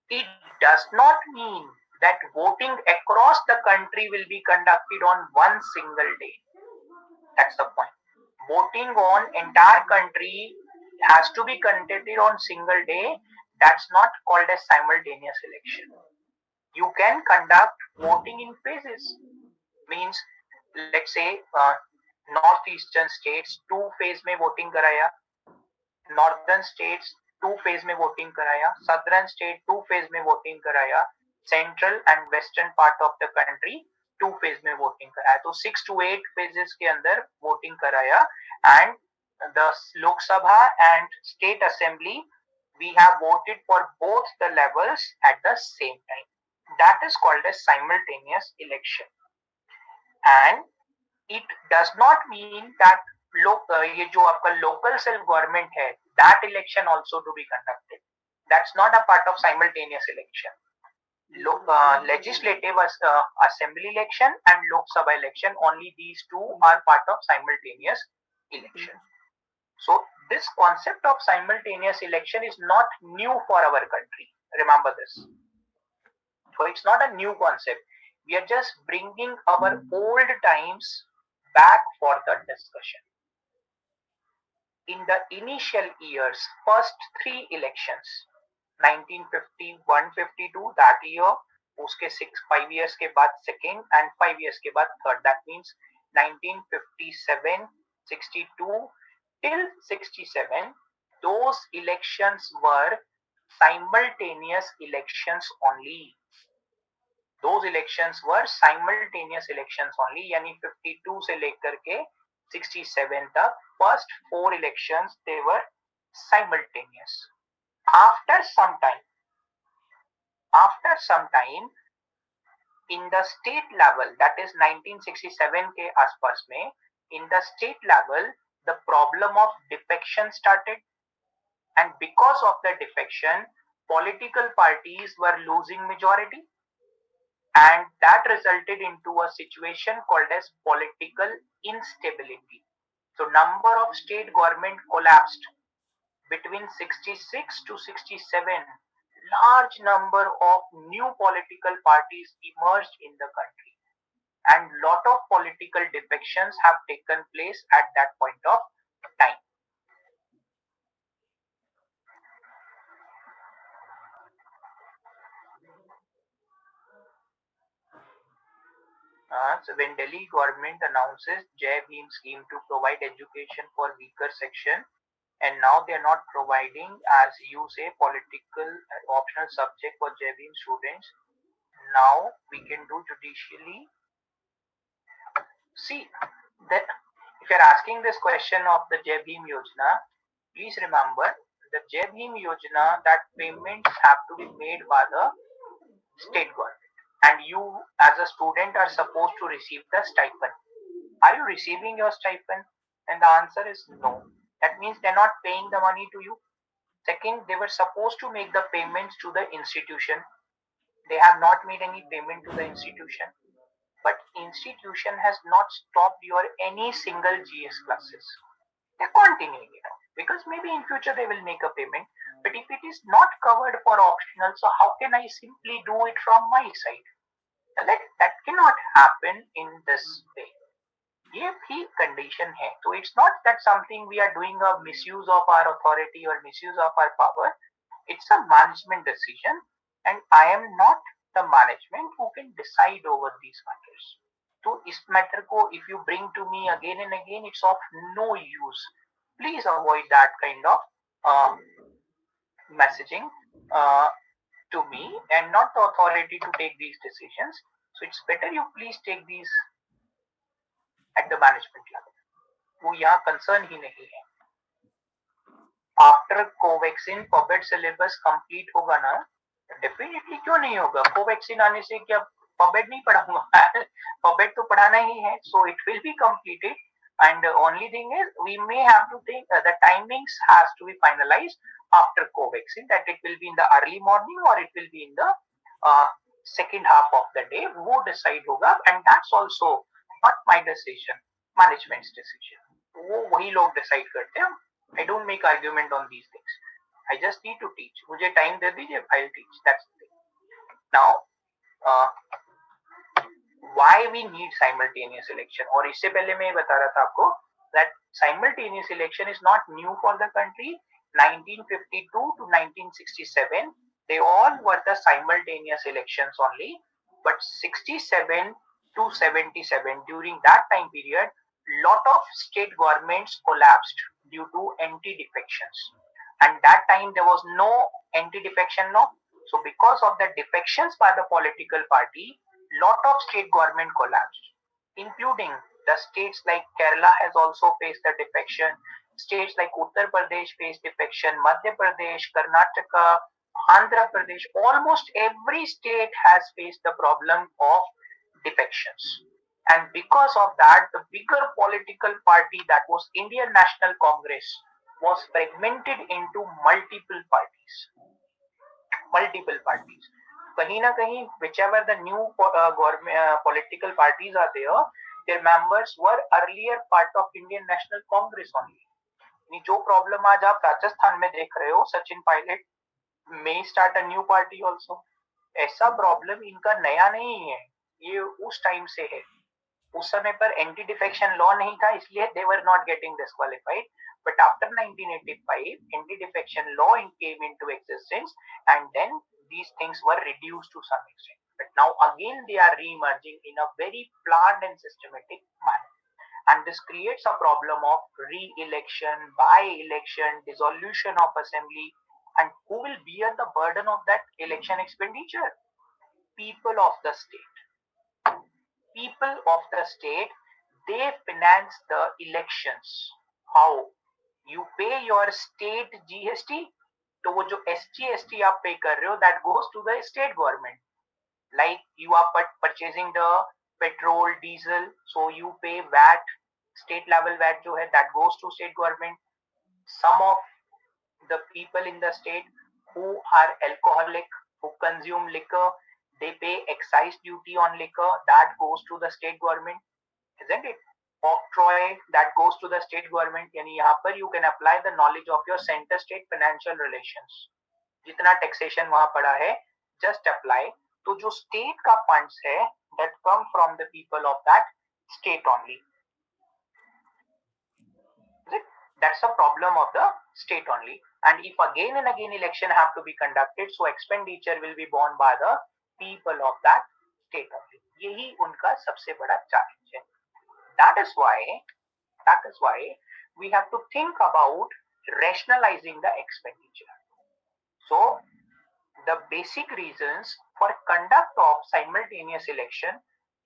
It does not mean that voting across the country will be conducted on one single day. That's the point. Voting on entire country has to be conducted on single day. That's not called a simultaneous election. You can conduct voting in phases. Means, let's say northeastern states 2 phase में voting कराया, northern states 2 phase में voting कराया, southern state 2 phase में voting कराया, central and western part of the country 2 phase में voting कराया. तो 6 to 8 phases के अंदर voting कराया, and the Lok Sabha and state assembly we have voted for both the levels at the same time. That is called a simultaneous election. And it does not mean that ये जो आपका local self government है, that election also to be conducted. That's not a part of simultaneous election. Legislative assembly election and Lok Sabha election, only these two are part of simultaneous election. So this concept of simultaneous election is not new for our country. Remember this. So it's not a new concept. We are just bringing our old times back for the discussion. In the initial years, first 3 elections, 1950, 152, that year, उसके 5 years के बाद second and 5 years के बाद third. That means 1957, 62 till 67, those elections were simultaneous elections only. Those elections were simultaneous elections only, यानी 52 से लेकर के 67 तक first 4 elections they were simultaneous. After some time in the state level, that is 1967 के आसपास में, in the state level the problem of defection started, and because of the defection political parties were losing majority, and that resulted into a situation called as political instability. So number of state government collapsed between 66 to 67. Large number of new political parties emerged in the country, and lot of political defections have taken place at that point of time. So when Delhi government announces Jai Bhim scheme to provide education for weaker section, and now they are not providing, as you say, political optional subject for Jai Bhim students. Now we can do judicially. See that if you are asking this question of the Jai Bhim Yojana, please remember the Jai Bhim Yojana, that payments have to be made by the state government, and you as a student are supposed to receive the stipend. Are you receiving your stipend? And the answer is no. That means they're not paying the money to you. Second, they were supposed to make the payments to the institution. They have not made any payment to the institution. but institution has not stopped your any single GS classes. They're continuing it out because maybe in future they will make a payment. But if it is not covered for optional, so how can I simply do it from my side? That cannot happen in this way. ये भी condition है. So it's not that something we are doing a misuse of our authority or misuse of our power. It's a management decision, and I am not the management who can decide over these matters. So इस matter को if you bring to me again and again, it's of no use. Please avoid that kind of messaging to me and not the authority to take these decisions. So it's better you please take these at the management level. वो यहाँ concern ही नहीं है. After Covaxin पॉपेट syllabus complete होगा ना, definitely क्यों नहीं होगा. Covaxin आने से क्या पॉपेट नहीं पढ़ाऊंगा? पॉपेट तो पढ़ाना ही है. So it will be completed, and the only thing is we may have to think the timings has to be finalized after covaxin, that it will be in the early morning or it will be in the second half of the day. वो decide होगा, and that's also not my decision, management's decision. वो वही लोग decide करते हैं. I don't make argument on these things. I just need to teach. मुझे time दे दीजिए, I'll teach. That's the thing. Now, why we need simultaneous election? और इससे पहले मैं बता रहा था आपको that simultaneous election is not new for the country. 1952 to 1967, they all were the simultaneous elections only. But 67 to 77, during that time period, lot of state governments collapsed due to anti-defections. And that time there was no anti-defection law. So because of the defections by the political party, lot of state government collapsed, including the states like Kerala has also faced the defection. States like Uttar Pradesh faced defection, Madhya Pradesh, Karnataka, Andhra Pradesh, almost every state has faced the problem of defections. And because of that, the bigger political party, that was Indian National Congress, was fragmented into multiple parties. कहीं ना कहीं whichever the new political parties are there, their members were earlier part of Indian National Congress only. जो problem आज आप राजस्थान में देख रहे हो, Sachin Pilot may start a new party also. ऐसा प्रॉब्लम इनका नया नहीं है, ये उस टाइम से है. उस समय पर एंटी डिफेक्शन लॉ नहीं था, इसलिए they were not getting disqualified. But after 1985, anti-defection law came into existence, and then these things were reduced to some extent. But now again they are re-emerging in a very planned and systematic manner. And this creates a problem of re-election, by-election, dissolution of assembly, and who will bear the burden of that election expenditure? People of the state. People of the state, they finance the elections. How? You pay your state GST, तो वो जो SGST आप पे कर रहे हो, that goes to the state government. Like you are purchasing the petrol, diesel, so you pay VAT, state level VAT जो है, that goes to state government. Some of the people in the state who are alcoholic, who consume liquor, they pay excise duty on liquor, that goes to the state government, isn't it? Octroi, that goes to the state government. यानी यहाँ पर you can apply the knowledge of your center state financial relations. जितना taxation वहाँ पड़ा है, just apply. तो जो state का funds है, that come from the people of that state only. That's a problem of the state only. And if again and again election have to be conducted, so expenditure will be borne by the people of that state only. यही उनका सबसे बड़ा challenge है. That is why we have to think about rationalizing the expenditure. So the basic reasons for conduct of simultaneous election,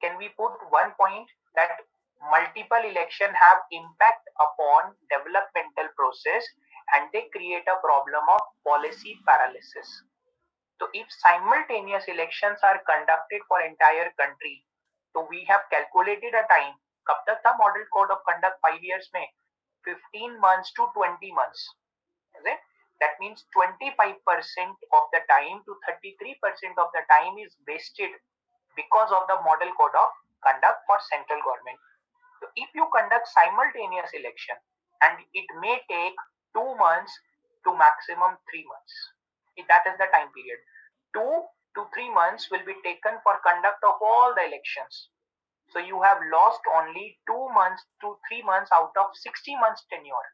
can we put one point that multiple election have impact upon developmental process and they create a problem of policy paralysis. So if simultaneous elections are conducted for entire country, so we have calculated a time. कब तक था model code of conduct 5 years में? 15 months to 20 months. Is it? That means 25% of the time to 33% of the time is wasted because of the model code of conduct for central government. So if you conduct simultaneous election, and it may take 2 months to maximum 3 months, that is the time period. 2 to 3 months will be taken for conduct of all the elections. So you have lost only 2 months to 3 months out of 60 months tenure.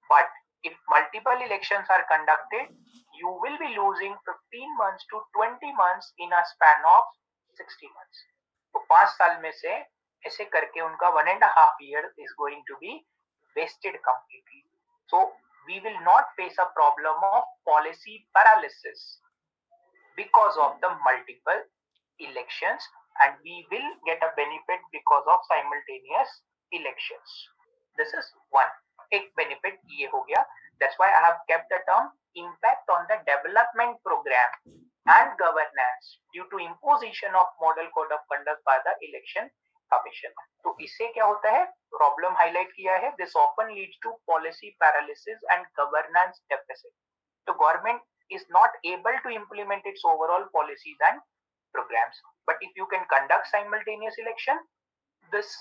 But if multiple elections are conducted, you will be losing 15 months to 20 months in a span of 60 months. तो 5 साल में से ऐसे करके उनका 1.5 year is going to be wasted completely. So we will not face a problem of policy paralysis because of the multiple elections, and we will get a benefit because of simultaneous elections. This is one. एक benefit ये हो गया. That's why I have kept the term impact on the development program and governance due to imposition of model code of conduct by the election commission. तो इससे क्या होता है, problem highlight किया है. This often leads to policy paralysis and governance deficit. So government is not able to implement its overall policies and programs. But if you can conduct simultaneous election, this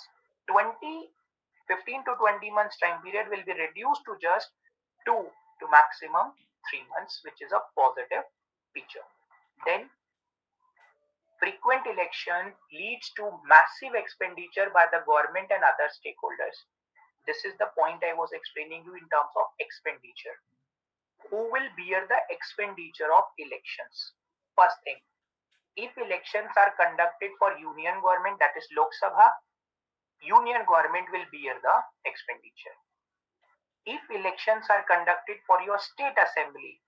15 to 20 months time period will be reduced to just 2 to maximum 3 months, which is a positive feature. Then frequent election leads to massive expenditure by the government and other stakeholders. This is the point I was explaining you in terms of expenditure. Who will bear the expenditure of elections? First thing, if elections are conducted for union government, that is Lok Sabha, union government will bear the expenditure. If elections are conducted for your state assembly,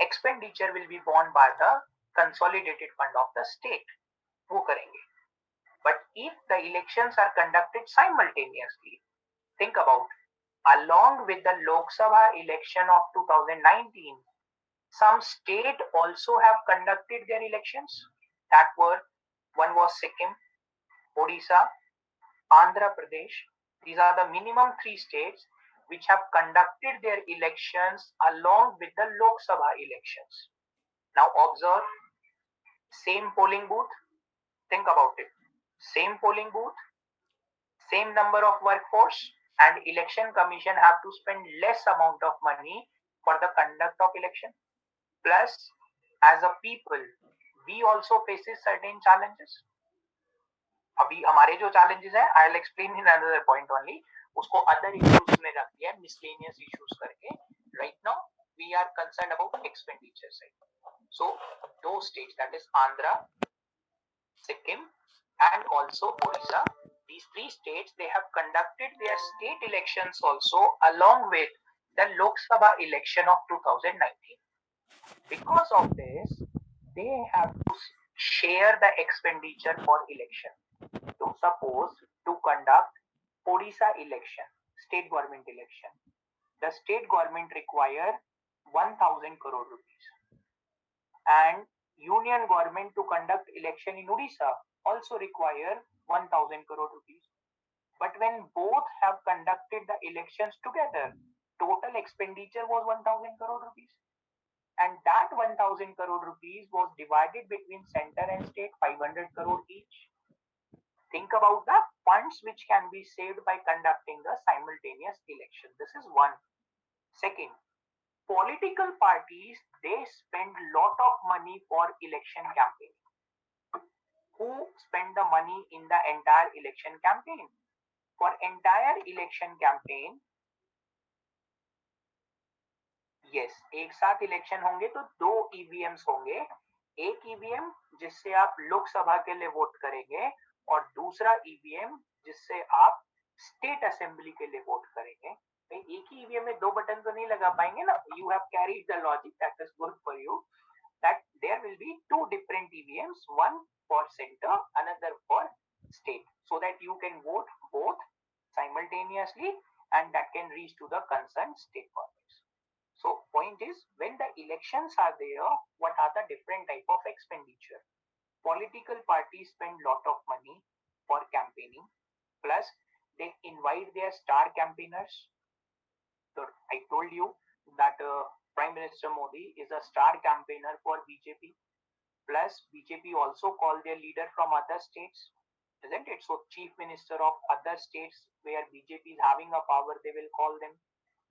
expenditure will be borne by the consolidated fund of the state. वो करेंगे. But if the elections are conducted simultaneously, think about, along with the Lok Sabha election of 2019, some state also have conducted their elections. One was Sikkim, Odisha, Andhra Pradesh. These are the minimum 3 states which have conducted their elections along with the Lok Sabha elections. Now observe, same polling booth. Think about it. Same polling booth, same number of workforce, and election commission have to spend less amount of money for the conduct of election. Plus, as a people, we also faces certain challenges. अभी हमारे जो challenges है, I'll explain in another point only. उसको other issues में रख दिया, miscellaneous issues करके. Right now, we are concerned about expenditure side. So, those states, that is Andhra, Sikkim, and also Odisha, these 3 states, they have conducted their state elections also along with the Lok Sabha election of 2019. Because of this, they have to share the expenditure for election. So suppose to conduct Odisha election, state government election, the state government require 1000 crore rupees, and union government to conduct election in Odisha also require 1000 crore rupees. But when both have conducted the elections together, total expenditure was 1000 crore rupees. And that 1000 crore rupees was divided between center and state, 500 crore each. Think about the funds which can be saved by conducting the simultaneous election. This is one. Second, political parties, they spend lot of money for election campaign. Who spend the money in the entire election campaign? For entire election campaign, yes, एक साथ election होंगे तो 2 EVMs होंगे. एक EVM जिससे आप लोकसभा के लिए वोट करेंगे, और दूसरा ईवीएम जिससे आप स्टेट असेंबली के लिए वोट करेंगे. एक ही ईवीएम में 2 बटन तो नहीं लगा पाएंगे ना. You have carried the logic, that is good for you, that there will be 2 different EVMs, one for center, another for state, so that you can vote both simultaneously and that can reach to the concerned state governments. So point is, when the elections are there, what are the different type of expenditure? Political parties spend lot of money for campaigning, plus they invite their star campaigners. So I told you that Prime Minister Modi is a star campaigner for BJP. Plus BJP also call their leader from other states. isn't it? So chief minister of other states where BJP is having a power, they will call them.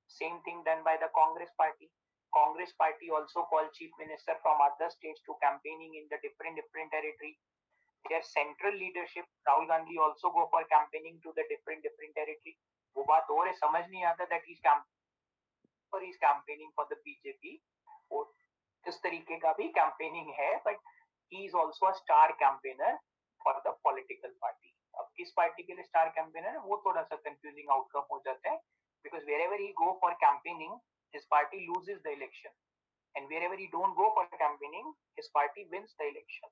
Same thing done by the Congress party. Congress party also call chief minister from other states to campaigning in the different territory. Their central leadership, Rahul Gandhi also go for campaigning to the different territory. वो बात और है, समझ नहीं आता that he's campaigning for the BJP. और इस तरीके का भी campaigning है, but he is also a star campaigner for the political party. अब किस पार्टी के लिए स्टार कैंपेनर है वो थोड़ा सा कंफ्यूजिंग आउटकम हो जाता है, because wherever he go for campaigning, his party loses the election, and wherever he don't go for campaigning, his party wins the election.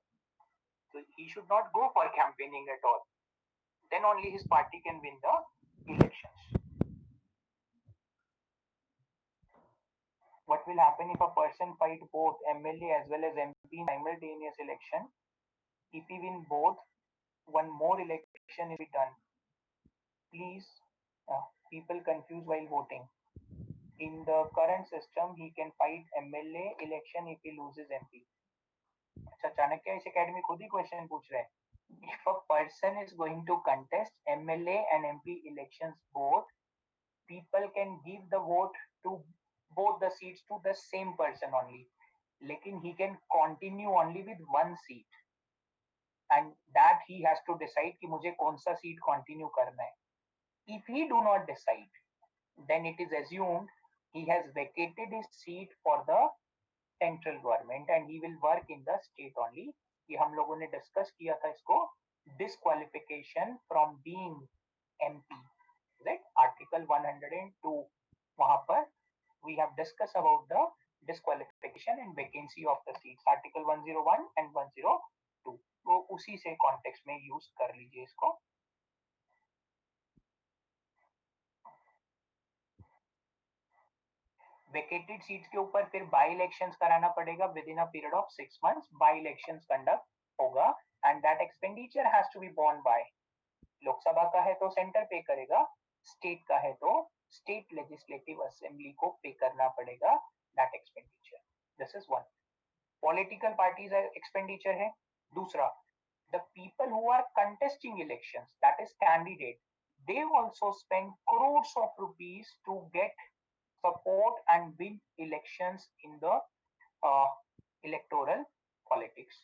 So he should not go for campaigning at all. Then only his party can win the elections. What will happen if a person fight both MLA as well as MP in simultaneous election? If he win both, one more election will be done. Please, people confused while voting. In the current system, he can fight MLA election if he loses MP. अच्छा, चाणक्य इस academy खुद ही question पूछ रहे हैं. If a person is going to contest MLA and MP elections both, people can give the vote to both the seats to the same person only. लेकिन he can continue only with one seat, and that he has to decide कि मुझे कौन सा seat continue करना है. If he do not decide, then it is assumed he has vacated his seat for the central government and he will work in the state only. ये हम लोगों ने discuss किया था इसको, disqualification from being MP, right? Article 102, वहां पर we have discussed about the disqualification and vacancy of the seats, article 101 and 102. वो उसी से context में use कर लीजिए इसको. वेकेटेड सीट्स के ऊपर फिर बाई इलेक्शंस कराना पड़ेगा within a period of 6 months. By elections conduct होगा and that expenditure has to be borne by, Lok Sabha का है तो सेंटर पे करेगा, स्टेट का है तो स्टेट लेजिस्लेटिव असेंबली को पे करना पड़ेगा that expenditure. This is one. Political parties expenditure है. दूसरा, the people who are contesting elections, that is candidate, they also spend crores of rupees to get support and win elections in the electoral politics.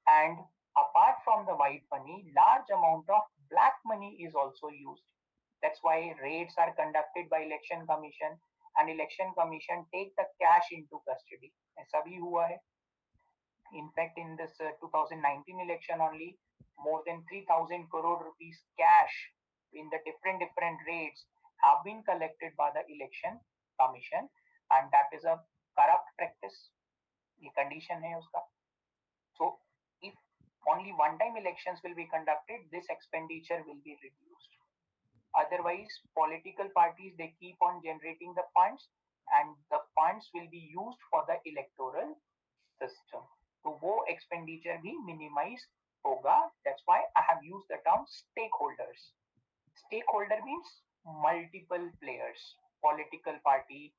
And apart from the white money, large amount of black money is also used. That's why raids are conducted by election commission, and election commission take the cash into custody. ऐसा भी हुआ है. In fact, in this 2019 election only, more than 3,000 crore rupees cash in the different raids have been collected by the election commission, and that is a corrupt practice. ये condition है उसका. So if only one time elections will be conducted, this expenditure will be reduced. Otherwise, political parties, they keep on generating the funds, and the funds will be used for the electoral system. तो वो expenditure भी minimize होगा. That's why I have used the term stakeholders. Stakeholder means multiple players. Political party,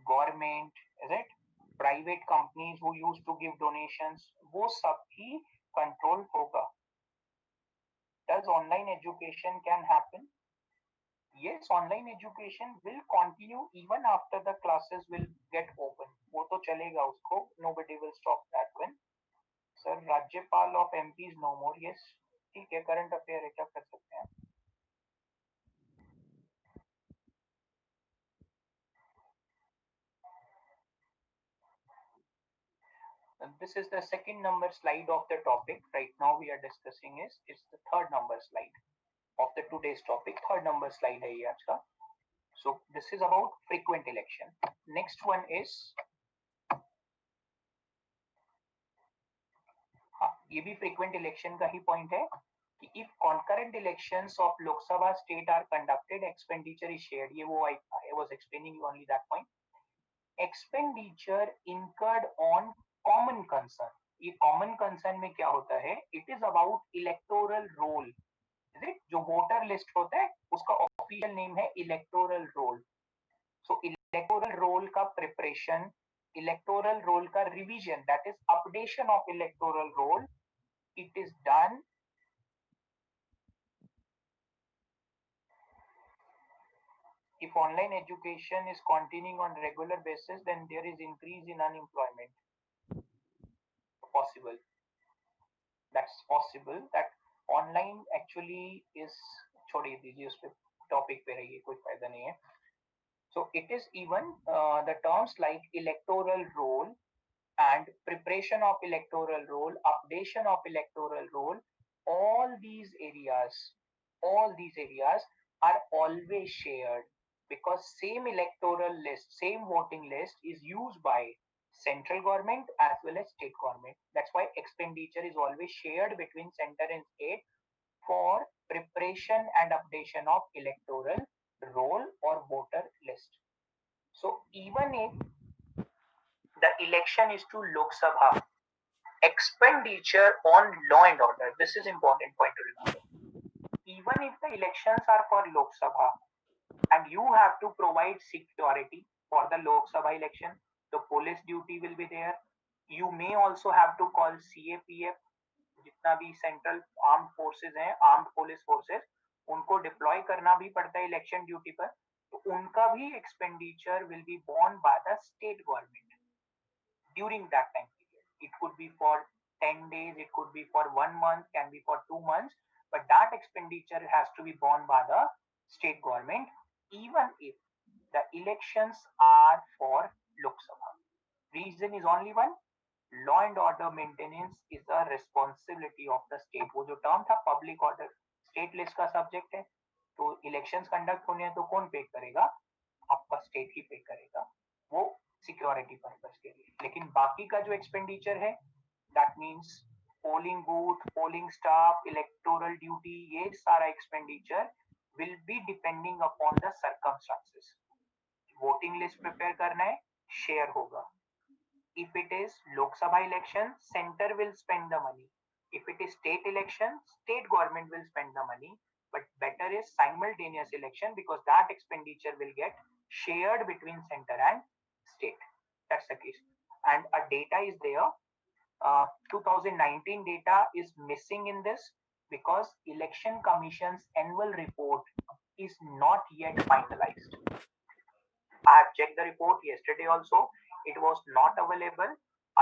government, is it? Private companies who used to give donations, वो सब ही control होगा. Does online education can happen? Yes, online education will continue even after the classes will get open. वो तो चलेगा उसको. Nobody will stop that one. Sir, राज्यपाल of MP is no more. Yes, ठीक है, current affair है, क्या कर सकते हैं. This is the second number slide of the topic. Right now we are discussing it's the third number slide of the today's topic. Third number slide है ये आज का. So this is about frequent election. Next one is, हाँ, ये भी frequent election का ही point है कि if concurrent elections of Lok Sabha state are conducted, expenditure is shared. ये वो I was explaining you only that point. Expenditure incurred on common concern. ये common concern में क्या होता है? It is about electoral roll. Is it? जो voter list होता है उसका official name है electoral roll. So electoral roll का preparation, electoral roll का revision, that is updation of electoral roll, it is done if online education is continuing on regular basis, then there is increase in unemployment. Possible. That's possible that online actually is, छोड़ दीजिए उस पे, topic पे रहिए, कोई फायदा नहीं है. So it is even the terms like electoral roll and preparation of electoral roll, updation of electoral roll, all these areas are always shared, because same electoral list, same voting list is used by central government as well as state government. That's why expenditure is always shared between center and state for preparation and updation of electoral roll or voter list. So even if the election is to Lok Sabha, expenditure on law and order, this is important point to remember. Even if the elections are for Lok Sabha and you have to provide security for the Lok Sabha election, the police duty will be there. You may also have to call CAPF, जितना भी central armed forces हैं, armed police forces, उनको deploy करना भी पड़ता है election duty पर, तो उनका भी expenditure will be borne by the state government during that time period. It could be for 10 days, it could be for 1 month, can be for 2 months, but that expenditure has to be borne by the state government, even if the elections are for Lok Sabha. Reason is only one: law and order maintenance is the responsibility of the state. वो जो term था public order, state list का subject है, तो elections conduct होने हैं तो कौन पे करेगा? आपका state ही पे करेगा, वो सिक्योरिटी पर्पस के लिए. लेकिन बाकी का जो एक्सपेंडिचर है, that means polling booth, polling staff, electoral duty, ये सारा expenditure will be depending upon the circumstances. Voting list prepare करना है, शेयर होगा. If it is Lok Sabha election, centre will spend the money. If it is state election, state government will spend the money, but better is simultaneous election, because that expenditure will get shared between center and state. That's the case. And a data is there. 2019 data is missing in this because Election Commission's annual report is not yet finalized. I have checked the report yesterday also. It was not available.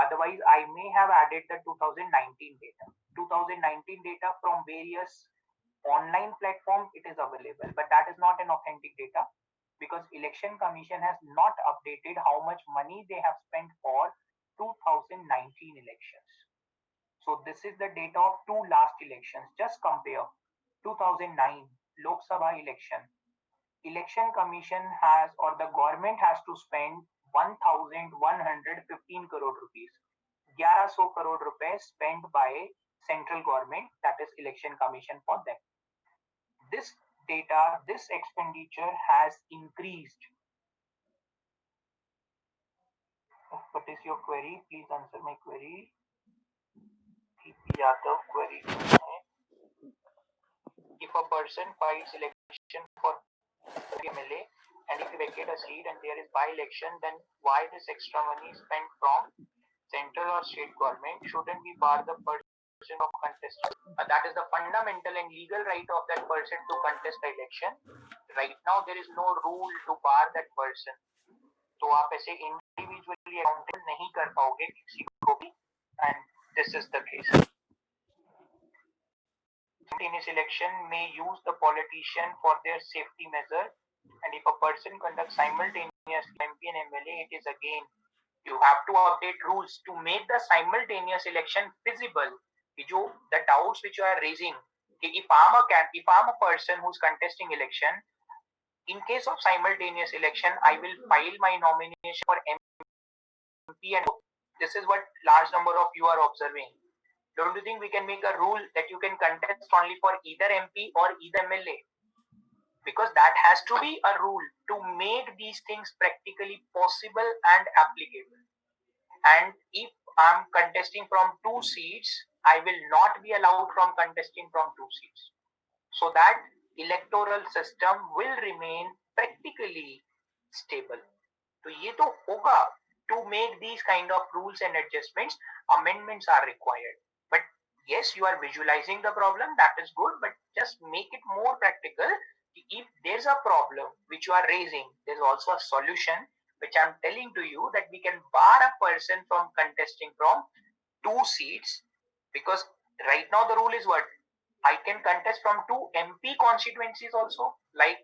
Otherwise, I may have added the 2019 data. 2019 data from various online platform, it is available, but that is not an authentic data, because Election Commission has not updated how much money they have spent for 2019 elections. So this is the data of two last elections. Just compare 2009 Lok Sabha election. Election Commission has, or the government has to spend 1115 crore rupees. 1100 crore rupees spent by central government, that is Election Commission, for them. This data, this expenditure has increased. What is your query? Please answer my query. TP Yadav query. If a person files election for MLA and if you vacate a seat and there is by-election, then why this extra money spent from central or state government shouldn't we bar the person of contesting? That is the fundamental and legal right of that person to contest the election. Right now there is no rule to bar that person. तो आप ऐसे individually accountable नहीं कर पाओगे किसी को भी, and this is the case. Simultaneous election may use the politician for their safety measure, and if a person conducts simultaneous MP and MLA, it is again, you have to update rules to make the simultaneous election feasible. The doubts which you are raising, if I'm a person who's contesting election, in case of simultaneous election, I will file my nomination for MP, and this is what large number of you are observing. Don't you think we can make a rule that you can contest only for either MP or either MLA? Because that has to be a rule to make these things practically possible and applicable. And if I'm contesting from 2 seats, I will not be allowed from contesting from 2 seats. So that electoral system will remain practically stable. So ये तो होगा. To make these kind of rules and adjustments, amendments are required. But yes, you are visualizing the problem, that is good, but just make it more practical if there's a problem which you are raising, there's also a solution which I'm telling to you, that we can bar a person from contesting from 2 seats, because right now the rule is what? I can contest from 2 MP constituencies also, like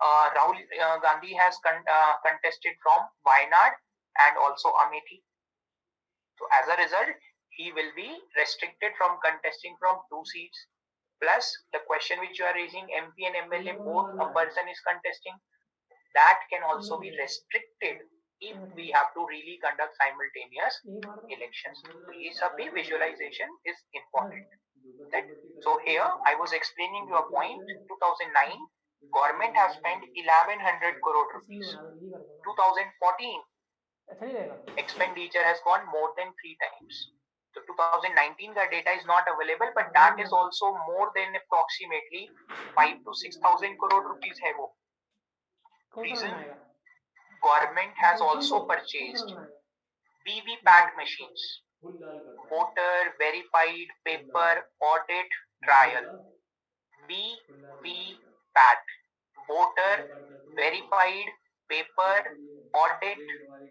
Rahul Gandhi has contested from Wayanad and also Amethi. So as a result, he will be restricted from contesting from 2 seats. Plus, the question which you are raising, MP and MLA, both a person is contesting, that can also be restricted if we have to really conduct simultaneous elections. This visualization is important. Right? So here I was explaining you a point. 2009, government has spent 1100 crore rupees. 2014, expenditure has gone more than 3 times. So 2019 का data is not available, but that is also more than approximately 5 to 6,000 crore rupees है वो. Reason, government has also purchased VVPAT machines, voter verified paper audit trial. VVPAT, voter verified paper audit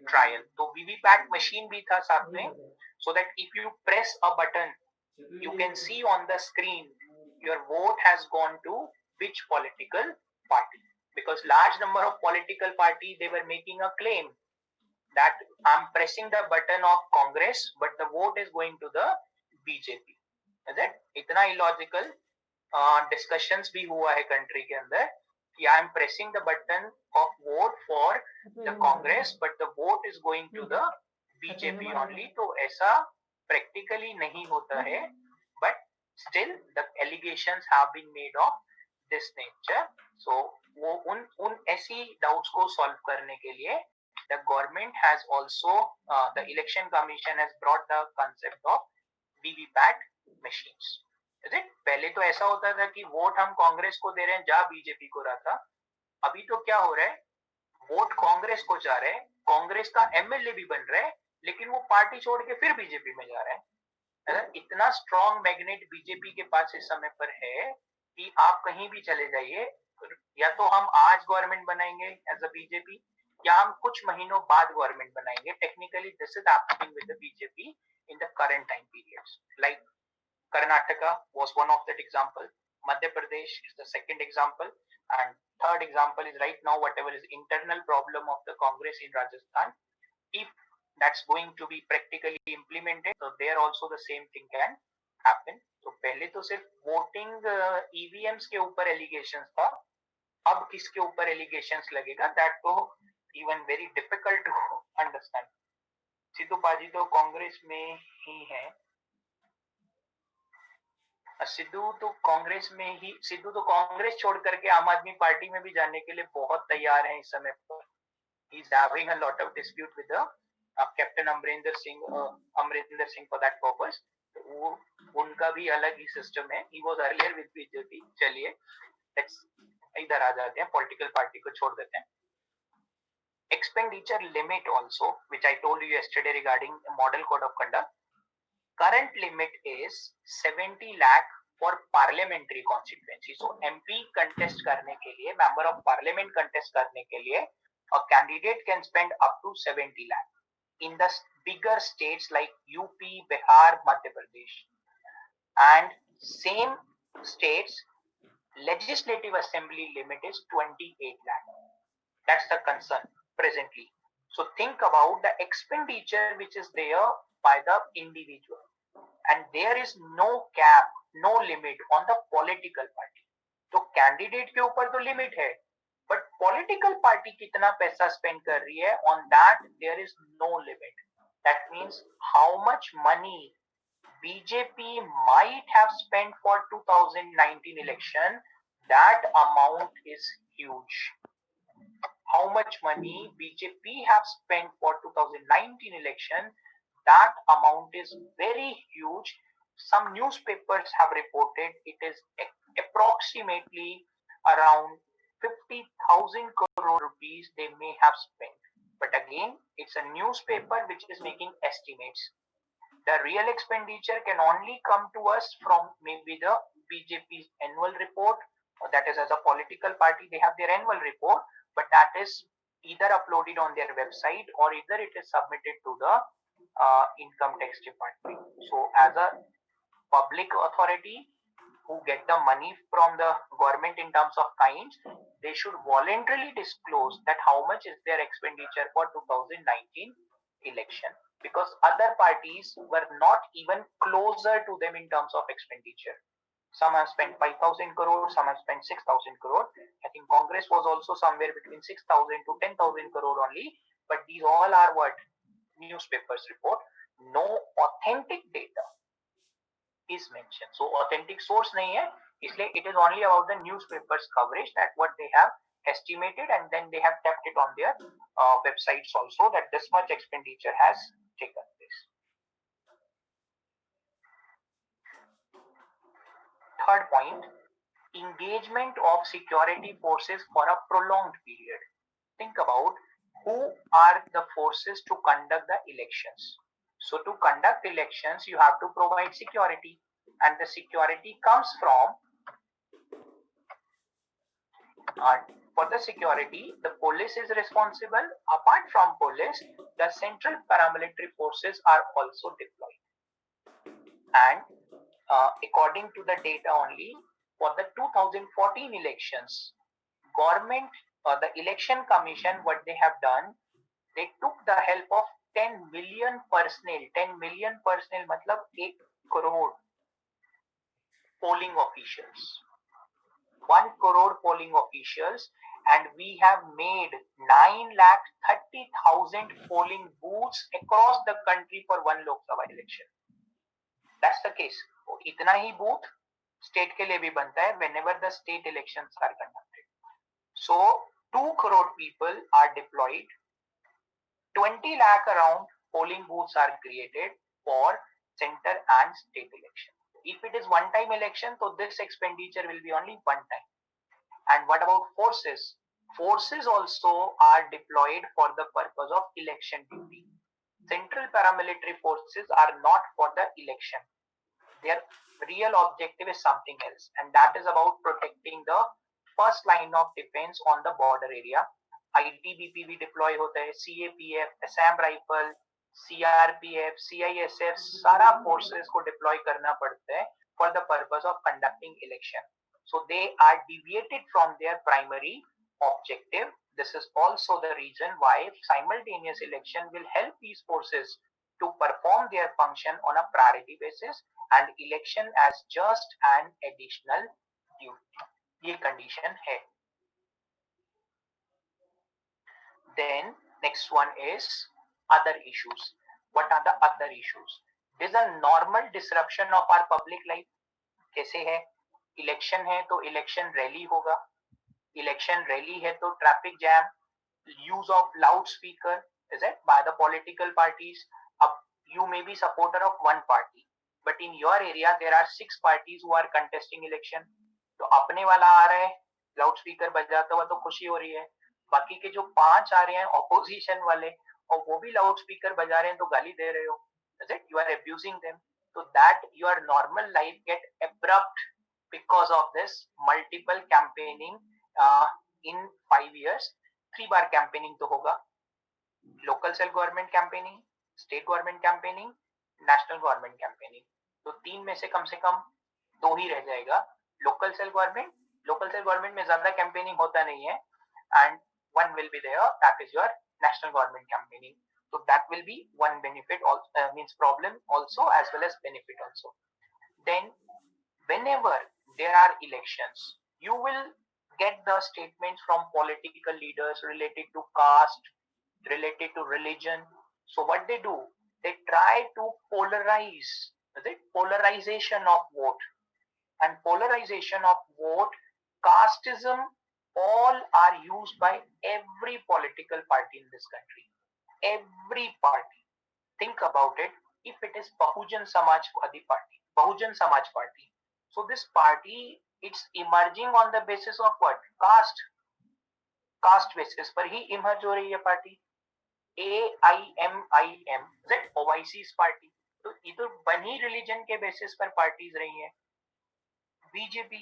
trial. तो VVPAT machine भी था साथ में, so that if you press a button, you can see on the screen your vote has gone to which political party. Because large number of political parties, they were making a claim that I'm pressing the button of Congress, but the vote is going to the BJP. Is it? इतना illogical discussions भी हुआ है country के अंदर कि I am pressing the button of vote for the Congress, but the vote is going to the BJP only. तो ऐसा practically नहीं होता है, but still the allegations have been made of this nature. So वो उन ऐसी doubts को solve करने के लिए the government has also, the election commission has brought the concept of VVPAT machines. Is it? पहले तो ऐसा होता था कि वोट हम कांग्रेस को दे रहे हैं, जा बीजेपी को रहा था. अभी तो क्या हो रहा है, वोट कांग्रेस को जा रहे हैं, कांग्रेस का एमएलए भी बन रहा है, लेकिन वो पार्टी छोड़ के फिर बीजेपी में जा रहा है. इतना स्ट्रॉन्ग मैग्नेट बीजेपी के पास इस समय पर है कि आप कहीं भी चले जाइए, या तो हम आज गवर्नमेंट बनाएंगे एज अ बीजेपी, या हम कुछ महीनों बाद गवर्नमेंट बनाएंगे. Technically this is happening with the BJP in the current time periods. Like Karnataka was one of that example. Madhya Pradesh is the second example, and third example is right now whatever is internal problem of the Congress in Rajasthan. If that's going to be practically implemented, so there also the same thing can happen. तो पहले तो सिर्फ voting EVMs के ऊपर allegations था, अब किसके ऊपर एलिगेशंस लगेगा, दैट तो even very difficult to understand. Sidhu paaji तो कांग्रेस में ही है, सिद्धू तो कांग्रेस छोड़ करके आम आदमी पार्टी में भी जाने के लिए बहुत तैयार हैं इस समय पर. He is having a lot of dispute with captain Amarinder Singh for that purpose. वो उनका भी अलग ही सिस्टम है. He was earlier with BJP. चलिए इधर आ जाते हैं, पॉलिटिकल पार्टी को छोड़ देते हैं. Expenditure limit also, which I told you yesterday regarding model code of conduct. Current limit is 70 lakh for parliamentary constituency. So MP contest करने के लिए, member of parliament contest करने के लिए, a candidate can spend up to 70 lakh. In the bigger states like UP, Bihar, Madhya Pradesh, and same states, legislative assembly limit is 28 lakh. That's the concern presently. So think about the expenditure which is there by the individual, and there is no cap, no limit on the political party. तो candidate के ऊपर तो limit है, but political party कितना पैसा spend कर रही है, on that there is no limit. That means how much money BJP might have spent for 2019 election, that amount is huge. How much money BJP have spent for 2019 election, that amount is very huge. Some newspapers have reported it is approximately around 50,000 crore rupees they may have spent. But again, it's a newspaper which is making estimates. The real expenditure can only come to us from maybe the BJP's annual report that is, as a political party, they have their annual report, but that is either uploaded on their website or either it is submitted to the income tax department. So as a public authority who get the money from the government in terms of kinds, they should voluntarily disclose that how much is their expenditure for 2019 election, because other parties were not even closer to them in terms of expenditure. Some have spent 5,000 crore, some have spent 6,000 crore. I think Congress was also somewhere between 6,000 to 10,000 crore only. But these all are what newspapers report. No authentic data is mentioned. So authentic source nahi hai. Isliye it is only about the newspapers coverage that what they have estimated, and then they have kept it on their websites also that this much expenditure has taken place. Third point, engagement of security forces for a prolonged period. Think about who are the forces to conduct the elections. So to conduct elections, you have to provide security, and the security comes from, for the security, the police is responsible. Apart from police, the central paramilitary forces are also deployed. And according to the data only, for the 2014 elections, government, the election commission, what they have done, they took the help of 10 million personnel. 10 million personnel matlab 1 crore polling officials. 1 crore polling officials, and we have made 9,30,000 polling booths across the country for one Lok Sabha election. That's the case. इतना ही booth state के लिए भी बनता है whenever the state elections are conducted. So 2 crore people are deployed. 20 lakh around polling booths are created for center and state election. If it is one time election, so this expenditure will be only one time. And what about forces? Forces also are deployed for the purpose of election duty. Central paramilitary forces are not for the election. Their real objective is something else, and that is about protecting the first line of defense on the border area. ITBP भी deploy होता है, CAPF, Assam Rifle, CRPF, CISF, सारा forces को deploy करना पड़ता है for the purpose of conducting election. So they are deviated from their primary objective. This is also the reason why simultaneous election will help these forces to perform their function on a priority basis and election as just an additional duty. ये condition है. Then next one is other issues. What are the other issues? There's a normal disruption of our public life. कैसे है? Election है तो election rally होगा. Election rally है तो traffic jam, use of loudspeaker, is it, by the political parties. You may be supporter of one party, but in your area there are 6 parties who are contesting election. तो अपने वाला आ रहा है, loudspeaker बजाता हुआ तो खुशी हो रही है. बाकी के जो 5 आ रहे हैं ऑपोजिशन वाले और वो भी लाउडस्पीकर बजा रहे हैं तो गाली दे रहे हो. Is it? You are abusing them. So that your normal life get abrupt because of this multiple campaigning in 5 years. 3 bar campaigning तो होगा. Local self government campaigning, state government campaigning, national government campaigning. तो 3 में से कम 2 ही रह जाएगा. Local self government में ज्यादा campaigning होता नहीं है, and one will be there, that is your national government campaigning. So that will be one benefit, means problem also as well as benefit also. Then whenever there are elections, you will get the statements from political leaders related to caste, related to religion. So what they do, they try to polarize, is it, polarization of vote. And polarization of vote, casteism, all are used by every political party in this country. Every party. Think about it. If it is Bahujan Samajwadi Party, Bahujan Samaj Party. So this party, it's emerging on the basis of what? Caste basis पर ही emerge हो रही है party. AIMIM, that OIC's party. तो ये तो बनी religion के basis पर parties रही हैं. BJP,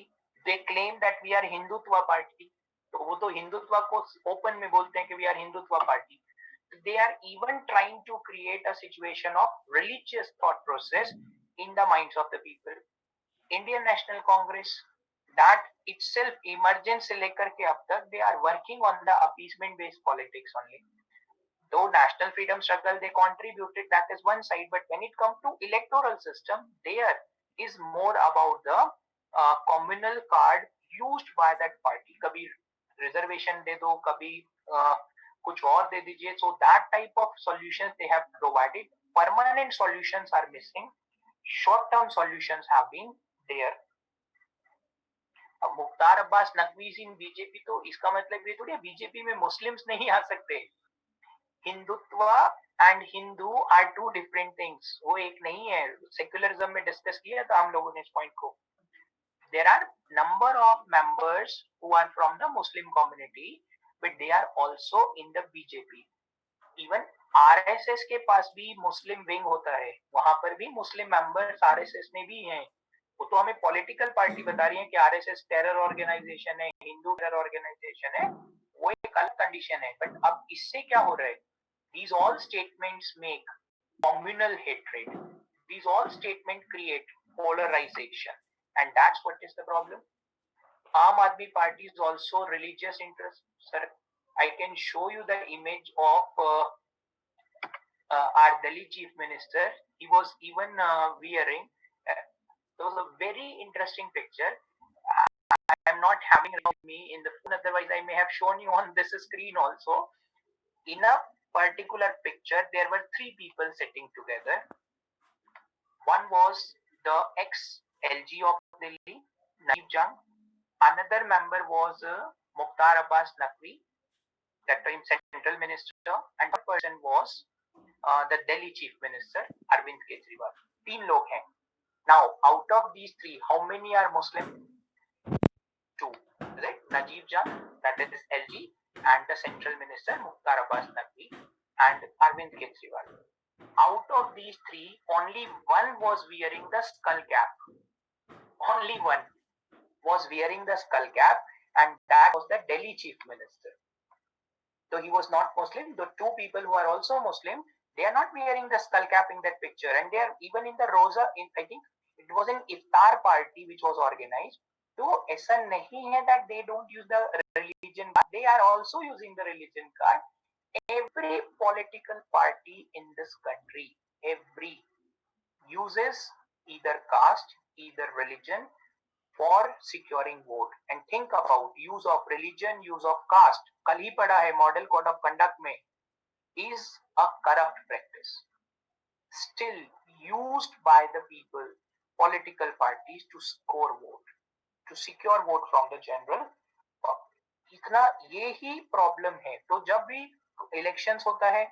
they claim that we are Hindutva party. तो वो तो हिंदुत्व को ओपन में बोलते हैं कि we are Hindutva party. They are even trying to create a situation of religious thought process in the minds of the people. Indian National Congress, that itself emergence से लेकर के अब तक they are working on the appeasement based politics only. Though national freedom struggle they contributed, that is one side, but when it comes to electoral system, there is more about the communal card used by that party. कभी reservation दे दो, कभी कुछ और दे दीजिए. So that type of solutions they have provided. Permanent solutions are missing. Short-term solutions have been there. अब मुख्तार अब्बास नकवी इन BJP, तो इसका मतलब ये थोड़ी बीजेपी में मुस्लिम्स नहीं आ सकते. Hindutva and Hindu are two different things. वो एक नहीं है. सेक्युलरिज्म में डिस्कस किया था हम लोगों ने इस पॉइंट को. There are number of members who are from the Muslim community, but they are also in the BJP. Even RSS के पास भी मुस्लिम विंग होता है, वहां पर भी मुस्लिम मेंबर्स RSS में भी हैं. वो तो हमें पॉलिटिकल पार्टी बता रही है कि RSS टेरर ऑर्गेनाइजेशन है, हिंदू टेरर ऑर्गेनाइजेशन है. वो एक अलग कंडीशन है. बट अब इससे क्या हो रहा है? These all statements make communal hatred. These all statements create polarization, and that's what is the problem. Aam Aadmi Party is also religious interest. Sir, I can show you the image of our Delhi Chief Minister. He was even wearing. There was a very interesting picture. I am not having it with me in the phone. Otherwise, I may have shown you on this screen also. In a particular picture, there were three people sitting together. One was the ex-LG of Delhi, Najib Jung. Another member was Mukhtar Abbas Naqvi, that time Central Minister, and one person was the Delhi Chief Minister, Arvind Kejriwal. तीन लोग हैं. Now, out of these three, how many are Muslim? Two. Right? Najib Jung, that is LG, and the Central Minister, Mukhtar Abbas Naqvi, and Arvind Kejriwal. Out of these three, only one was wearing the skull cap. Only one was wearing the skull cap, and that was the Delhi Chief Minister. So he was not Muslim. The two people who are also Muslim, they are not wearing the skull cap in that picture, and they are even in the Rosa. I think it was an iftar party which was organized. तो ऐसा नहीं है that they don't use the religion card. They are also using the religion card. Every political party in this country, every uses either caste, either religion for securing vote. And think about use of religion, use of caste. कल ही पढ़ा है model code of conduct में, is a corrupt practice. Still used by the people, political parties to score vote, to secure vote from the general. इतना ये ही problem है. तो जब भी इलेक्शंस होता है,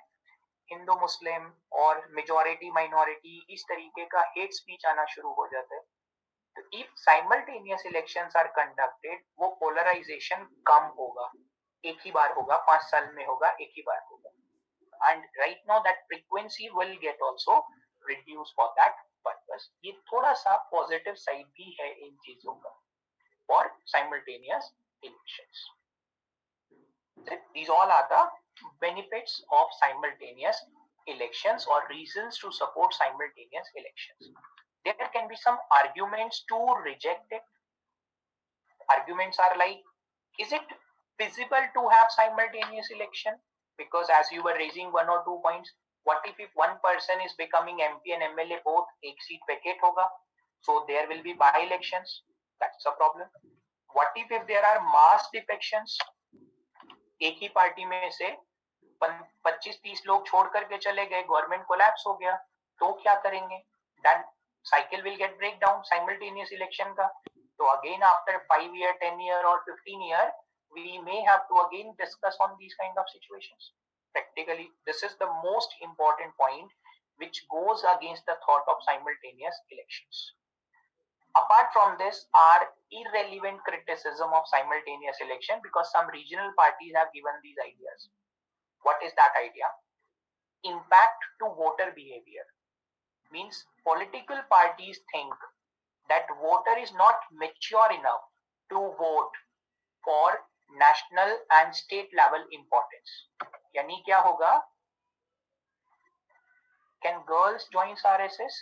हिंदू मुस्लिम और मेजॉरिटी माइनॉरिटी इस तरीके का हेट स्पीच आना शुरू हो जाता है. तो if simultaneous elections are conducted, वो पोलराइजेशन कम होगा. एक ही बार होगा, 5 साल में होगा, एक ही बार होगा. And right now that frequency will get also reduced for that purpose. ये थोड़ा सा पॉजिटिव साइड भी है इन चीजों का for simultaneous elections. These all are the benefits of simultaneous elections or reasons to support simultaneous elections. There can be some arguments to reject it. Arguments are like, is it feasible to have simultaneous election? Because as you were raising one or two points, what if one person is becoming MP and MLA both एक seat vacate होगा, so there will be by elections. That's a problem. What if there are mass defections? एक ही party में से 25-30 लोग छोड़ करके चले गए, गवर्नमेंट कोलैप्स हो गया, तो क्या करेंगे? That cycle will get break down simultaneous election का. So again after 5 year, 10 year or 15 year, we may have to again discuss on these kind of situations. Practically, this is the most important point which goes against the thought of simultaneous elections. Apart from this are irrelevant criticism of simultaneous election, because some regional parties have given these ideas. What is that idea? Impact to voter behavior. Means political parties think that voter is not mature enough to vote for national and state level importance. यानी क्या होगा? Can girls join RSS?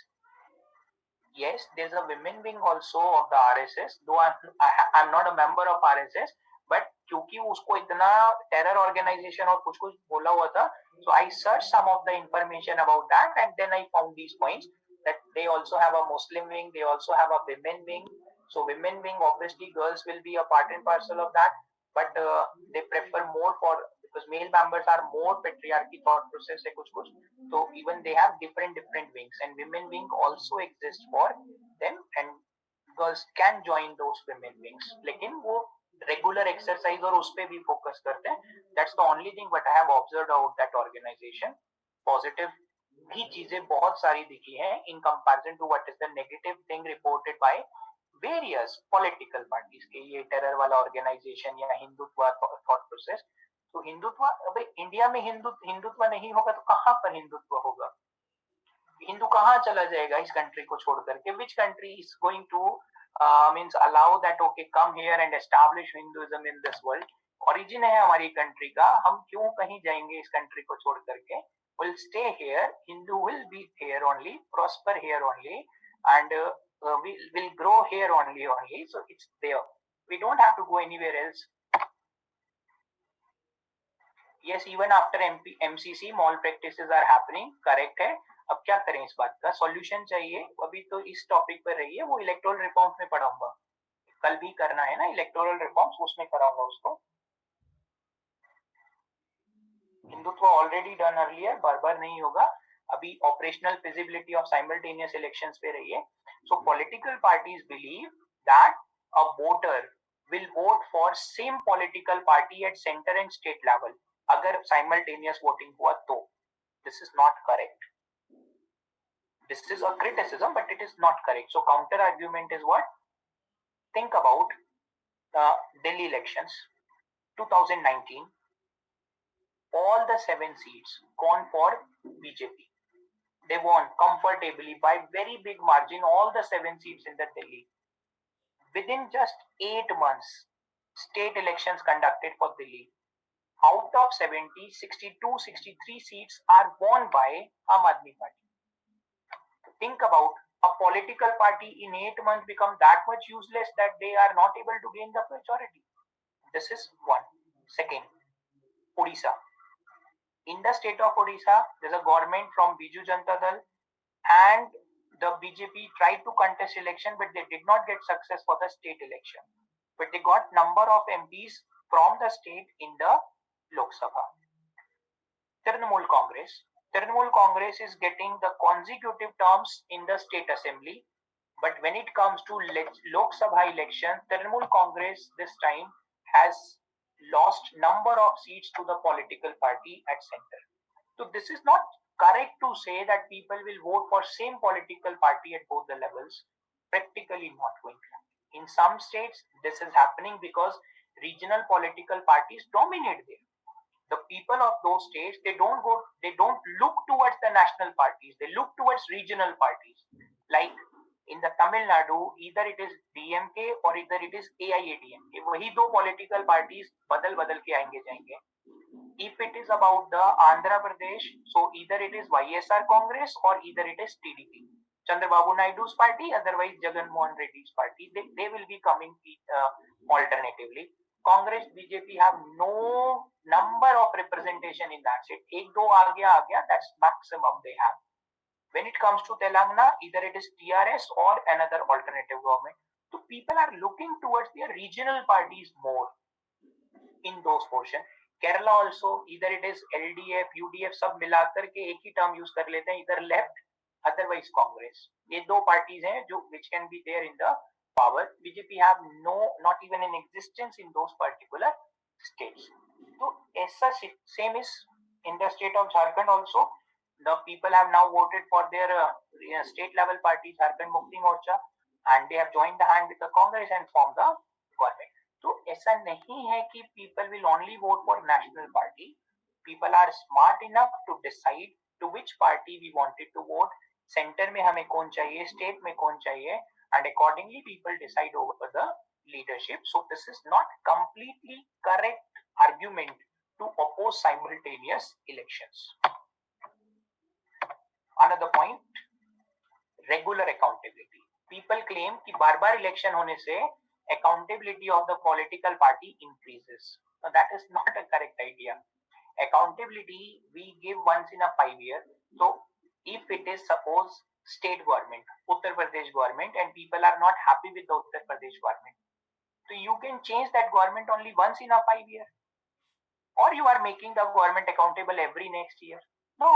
Yes, there's a women wing also of the RSS, though I'm not a member of RSS, but क्योंकि उसको इतना terror organisation और कुछ कुछ बोला हुआ था, so I searched some of the information about that, and then I found these points that they also have a Muslim wing, they also have a women wing. So women wing, obviously girls will be a part and parcel of that, but they prefer more for, because male members are more patriarchy thought process है कुछ कुछ, so even they have different wings, and women wing also exists for them, and girls can join those women wings, लेकिन वो regular exercise और उस पे भी focus करते हैं. That's the only thing what I have observed about that organization. Positive भी चीजें बहुत सारी दिखी हैं in comparison to what is the negative thing reported by various political parties के ये टेरर वाला ऑर्गेनाइजेशन या हिंदुत्व थॉट प्रोसेस. तो हिंदुत्व, अबे इंडिया में हिंदुत्व नहीं होगा तो कहां पर हिंदुत्व होगा? हिंदू कहां चला जाएगा इस कंट्री को छोड़ करके? Which country is going to means allow that okay come here and establish Hinduism in this world? Origin है हमारी कंट्री का, हम क्यों कहीं जाएंगे इस कंट्री को छोड़ करके? Will stay here, Hindu will be here only, prosper here only, and will grow here only, so it's there. We don't have to go anywhere else. Yes, even after MCC mall practices are happening, correct है. अब क्या करें इस बात का? Solution चाहिए. अभी तो इस टॉपिक पर रहिए, वो इलेक्टोरल रिफॉर्म्स में पढ़ाऊंगा, कल भी करना है ना इलेक्टोरल रिफॉर्म्स, उसमें कराऊंगा उसको. हिंदुत्व ऑलरेडी डन अर्लियर, बार बार नहीं होगा. अभी operational feasibility of simultaneous elections पे रहिए. सो political parties believe that a voter will vote for same political party at center and state level अगर simultaneous voting हुआ तो. This is not correct. This is a criticism, but it is not correct. So counter argument is what? Think about the Delhi elections 2019. All the 7 seats gone for BJP. They won comfortably by very big margin all the 7 seats in the Delhi. Within just 8 months, state elections conducted for Delhi. Out of 70, 62, 63 seats are won by Aam Aadmi Party. Think about a political party in 8 months become that much useless that they are not able to gain the majority. This is one. Second, Odisha. In the state of Odisha, there's a government from Biju Janata Dal, and the BJP tried to contest election, but they did not get success for the state election. But they got number of MPs from the state in the Lok Sabha. Trinamool Congress is getting the consecutive terms in the state assembly, but when it comes to Lok Sabha election, Trinamool Congress this time has lost number of seats to the political party at center. So this is not correct to say that people will vote for same political party at both the levels. Practically not going to happen. In some states, this is happening because regional political parties dominate there. The people of those states, they don't look towards the national parties, they look towards regional parties. Like in the Tamil Nadu, either it is DMK or either it is AIADMK. वही दो political parties बदल के आएंगे जाएंगे. If it is about the Andhra Pradesh, so either it is YSR Congress or either it is TDP. Chandrababu Naidu's party, otherwise Jagan Mohan Reddy's party. They will be coming alternatively. Congress, BJP have no number of representation in that state. एक दो आ गया, that's maximum they have. When it comes to Telangana, either it is TRS or another alternative government. So people are looking towards their regional parties more in those portions. Kerala also, either it is LDF, UDF, सब मिलाकर के एक ही term use कर लेते हैं, either left, otherwise Congress. ये दो parties हैं जो which can be there in the power. BJP have not even in existence in those particular states. So ऐसा same is in the state of Jharkhand also. The people have now voted for their state level party, Jharkhand Mukti Morcha, and they have joined the hand with the Congress and formed the government. तो ऐसा नहीं है कि people will only vote for national party. People are smart enough to decide to which party we wanted to vote. Center में हमें कौन चाहिए, state में कौन चाहिए, and accordingly people decide over the leadership. So this is not completely correct argument to oppose simultaneous elections. Another point, regular accountability. People claim कि बार-बार election होने से accountability of the political party increases. Now that is not a correct idea. Accountability we give once in a 5 year. So if it is suppose state government, Uttar Pradesh government, and people are not happy with the Uttar Pradesh government, so you can change that government only once in a 5 year, or you are making the government accountable every next year. No,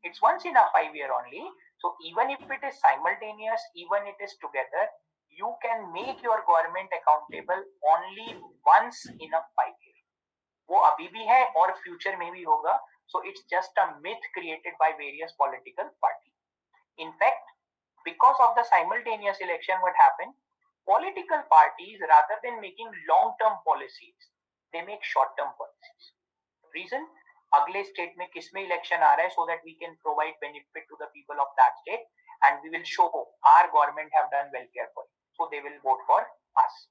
it's once in a 5 year only. So even if it is simultaneous, even it is together, you can make your government accountable only once in a 5 year. वो अभी भी है और future में भी होगा. So it's just a myth created by various political parties. In fact, because of the simultaneous election, what happened? Political parties, rather than making long-term policies, they make short-term policies. Reason? अगले state में किस में election आ रहा है, so that we can provide benefit to the people of that state, and we will show our government have done welfare for it, so they will vote for us.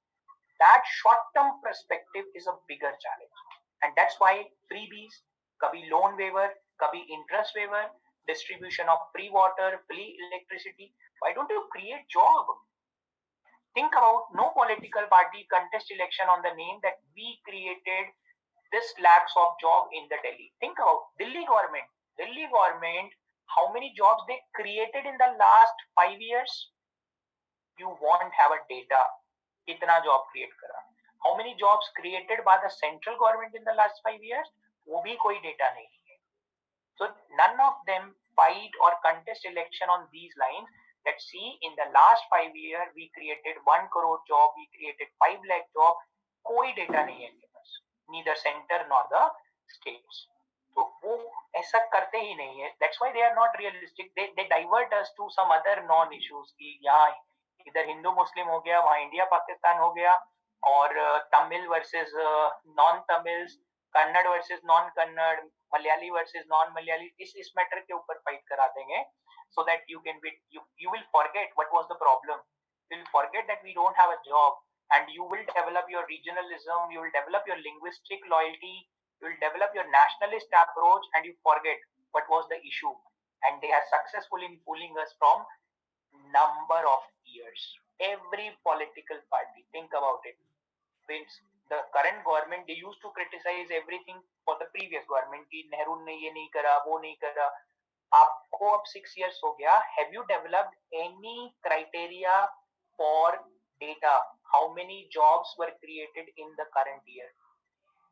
That short-term perspective is a bigger challenge, and that's why freebies, कभी loan waiver, कभी interest waiver, distribution of free water, free electricity. Why don't you create job? Think about no political party contest election on the name that we created this lakhs of job in the Delhi. Think about Delhi government. Delhi government, how many jobs they created in the last 5 years? You won't have a data. Kitna job create kara. How many jobs created by the central government in the last 5 years? वो भी कोई data नहीं है. So none of them fight or contest election on these lines. Let's see, in the last 5 years, we created 1 crore job, we created 5 lakh job. कोई data नहीं है इनके पास. Neither center nor the states. तो वो ऐसा करते ही नहीं है. That's why they are not realistic. They divert us to some other non issues कि यहाँ इधर हिंदू मुस्लिम हो गया, वहाँ इंडिया पाकिस्तान हो गया, और Tamil versus non Tamils, Kannada versus non Kannada, Malayali versus non Malayali, इस मैटर के ऊपर फाइट करा देंगे, so that you can be, you will forget what was the problem. You will forget that we don't have a job, and you will develop your regionalism, you will develop your linguistic loyalty, you will develop your nationalist approach, and you forget what was the issue. And they are successful in pulling us from number of years. Every political party, think about it. Means the current government, they used to criticize everything for the previous government कि नेहरू ने ये नहीं करा, वो नहीं करा. आपको अब 6 years हो गया. Have you developed any criteria for data? How many jobs were created in the current year?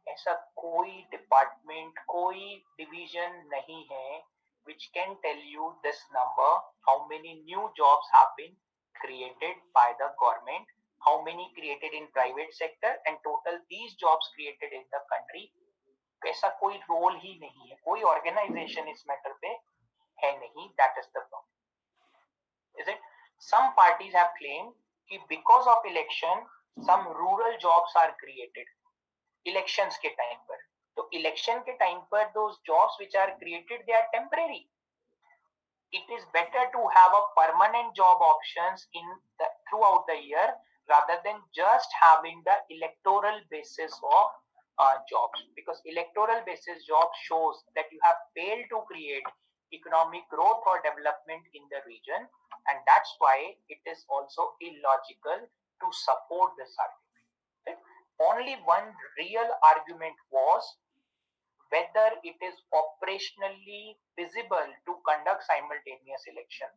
ऐसा कोई डिपार्टमेंट, कोई डिवीजन नहीं है which can tell you this number, how many new jobs have been created by the government, how many created in private sector, and total these jobs created in the country. ऐसा कोई role ही नहीं है, कोई organisation इस matter पे है नहीं. That is the problem. Is it? Some parties have claimed कि because of election some rural jobs are created. Elections के टाइम पर, तो इलेक्शन के टाइम पर those jobs which are created, they are temporary. It is better to have a permanent job options in the throughout the year rather than just having the electoral basis of jobs, because electoral basis job shows that you have failed to create economic growth or development in the region, and that's why it is also illogical to support this argument. Only one real argument was whether it is operationally feasible to conduct simultaneous election.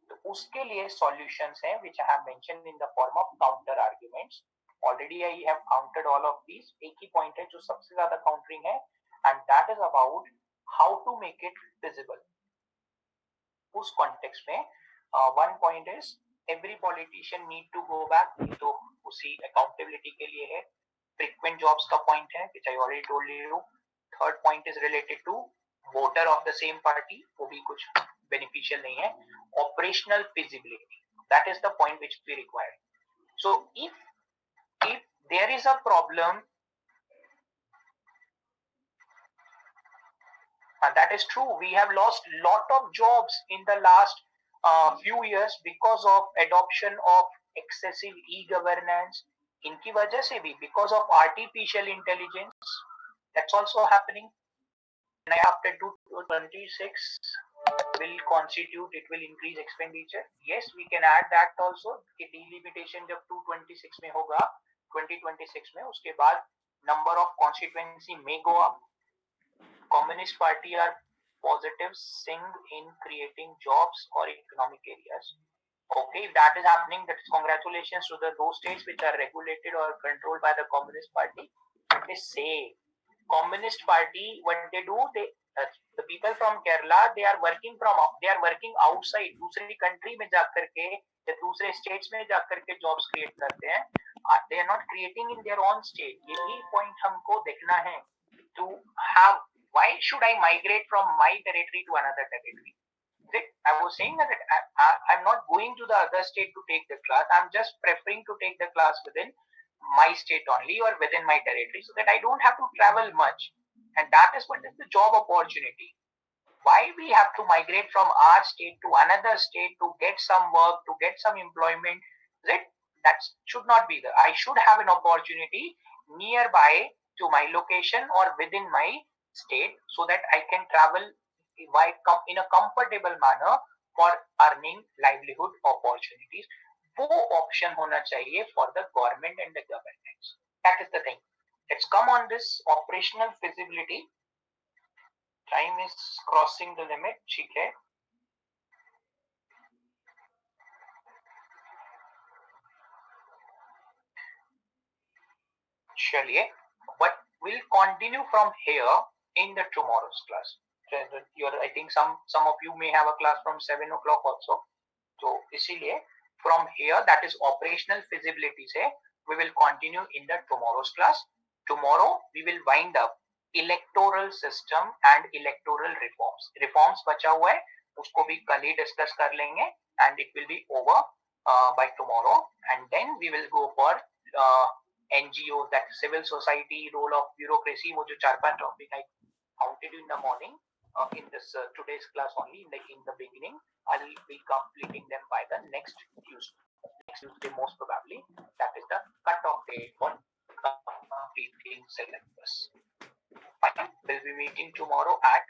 तो उसके लिए solutions हैं which I have mentioned in the form of counter arguments. Already I have countered all of these. एक ही point है जो सबसे ज़्यादा countering है, and that is about how to make it feasible. उस context में one point is every politician need to go back, तो उसी accountability के लिए है. Frequent jobs का point है which I already told you. Third point is related to voter of the same party, वो भी कुछ beneficial नहीं है. Operational feasibility, that is the point which we require. So if there is a problem, that is true, we have lost lot of jobs in the last few years because of adoption of excessive e-governance, इनकी वजह से भी, because of artificial intelligence, that's also happening. And after 2026 will constitute, it will increase expenditure. Yes, we can add that also कि delimitation जब 226 में होगा, 2026 में, उसके बाद number of constituency may go up. Communist Party are positive sing in creating jobs or economic areas. Okay, if that is happening, that is congratulations to those states which are regulated or controlled by the Communist Party. They say Communist Party, what they do, the people from Kerala, they are working outside, दूसरी country में जा करके या दूसरे states में जा करके jobs create करते हैं. They are not creating in their own state. ये भी point हमको देखना है. To have, why should I migrate from my territory to another territory? I was saying that I'm not going to the other state to take the class. I'm just preferring to take the class within my state only or within my territory so that I don't have to travel much. And that is what is the job opportunity. Why we have to migrate from our state to another state to get some work, to get some employment? That should not be there. I should have an opportunity nearby to my location or within my state so that I can travel in a comfortable manner for earning livelihood opportunities. वो option होना चाहिए for the government and the governments. That is the thing. Let's come on this operational feasibility. Time is crossing the limit. ठीक है. चलिए, but we'll continue from here in the tomorrow's class. I think some of you may have a class from 7 o'clock also. So इसीलिए from here, that is operational feasibility से we will continue in the tomorrow's class. Tomorrow we will wind up electoral system and electoral reforms. Reforms बचा हुआ है, उसको भी कल ही discuss कर लेंगे and it will be over by tomorrow. And then we will go for NGO, that civil society, role of bureaucracy, वो जो 4-5 topic I counted in the morning in this today's class only in the beginning. I'll be completing them by the next Tuesday most probably. That is the cut-off date for completing syllabus. Fine. We'll be meeting tomorrow at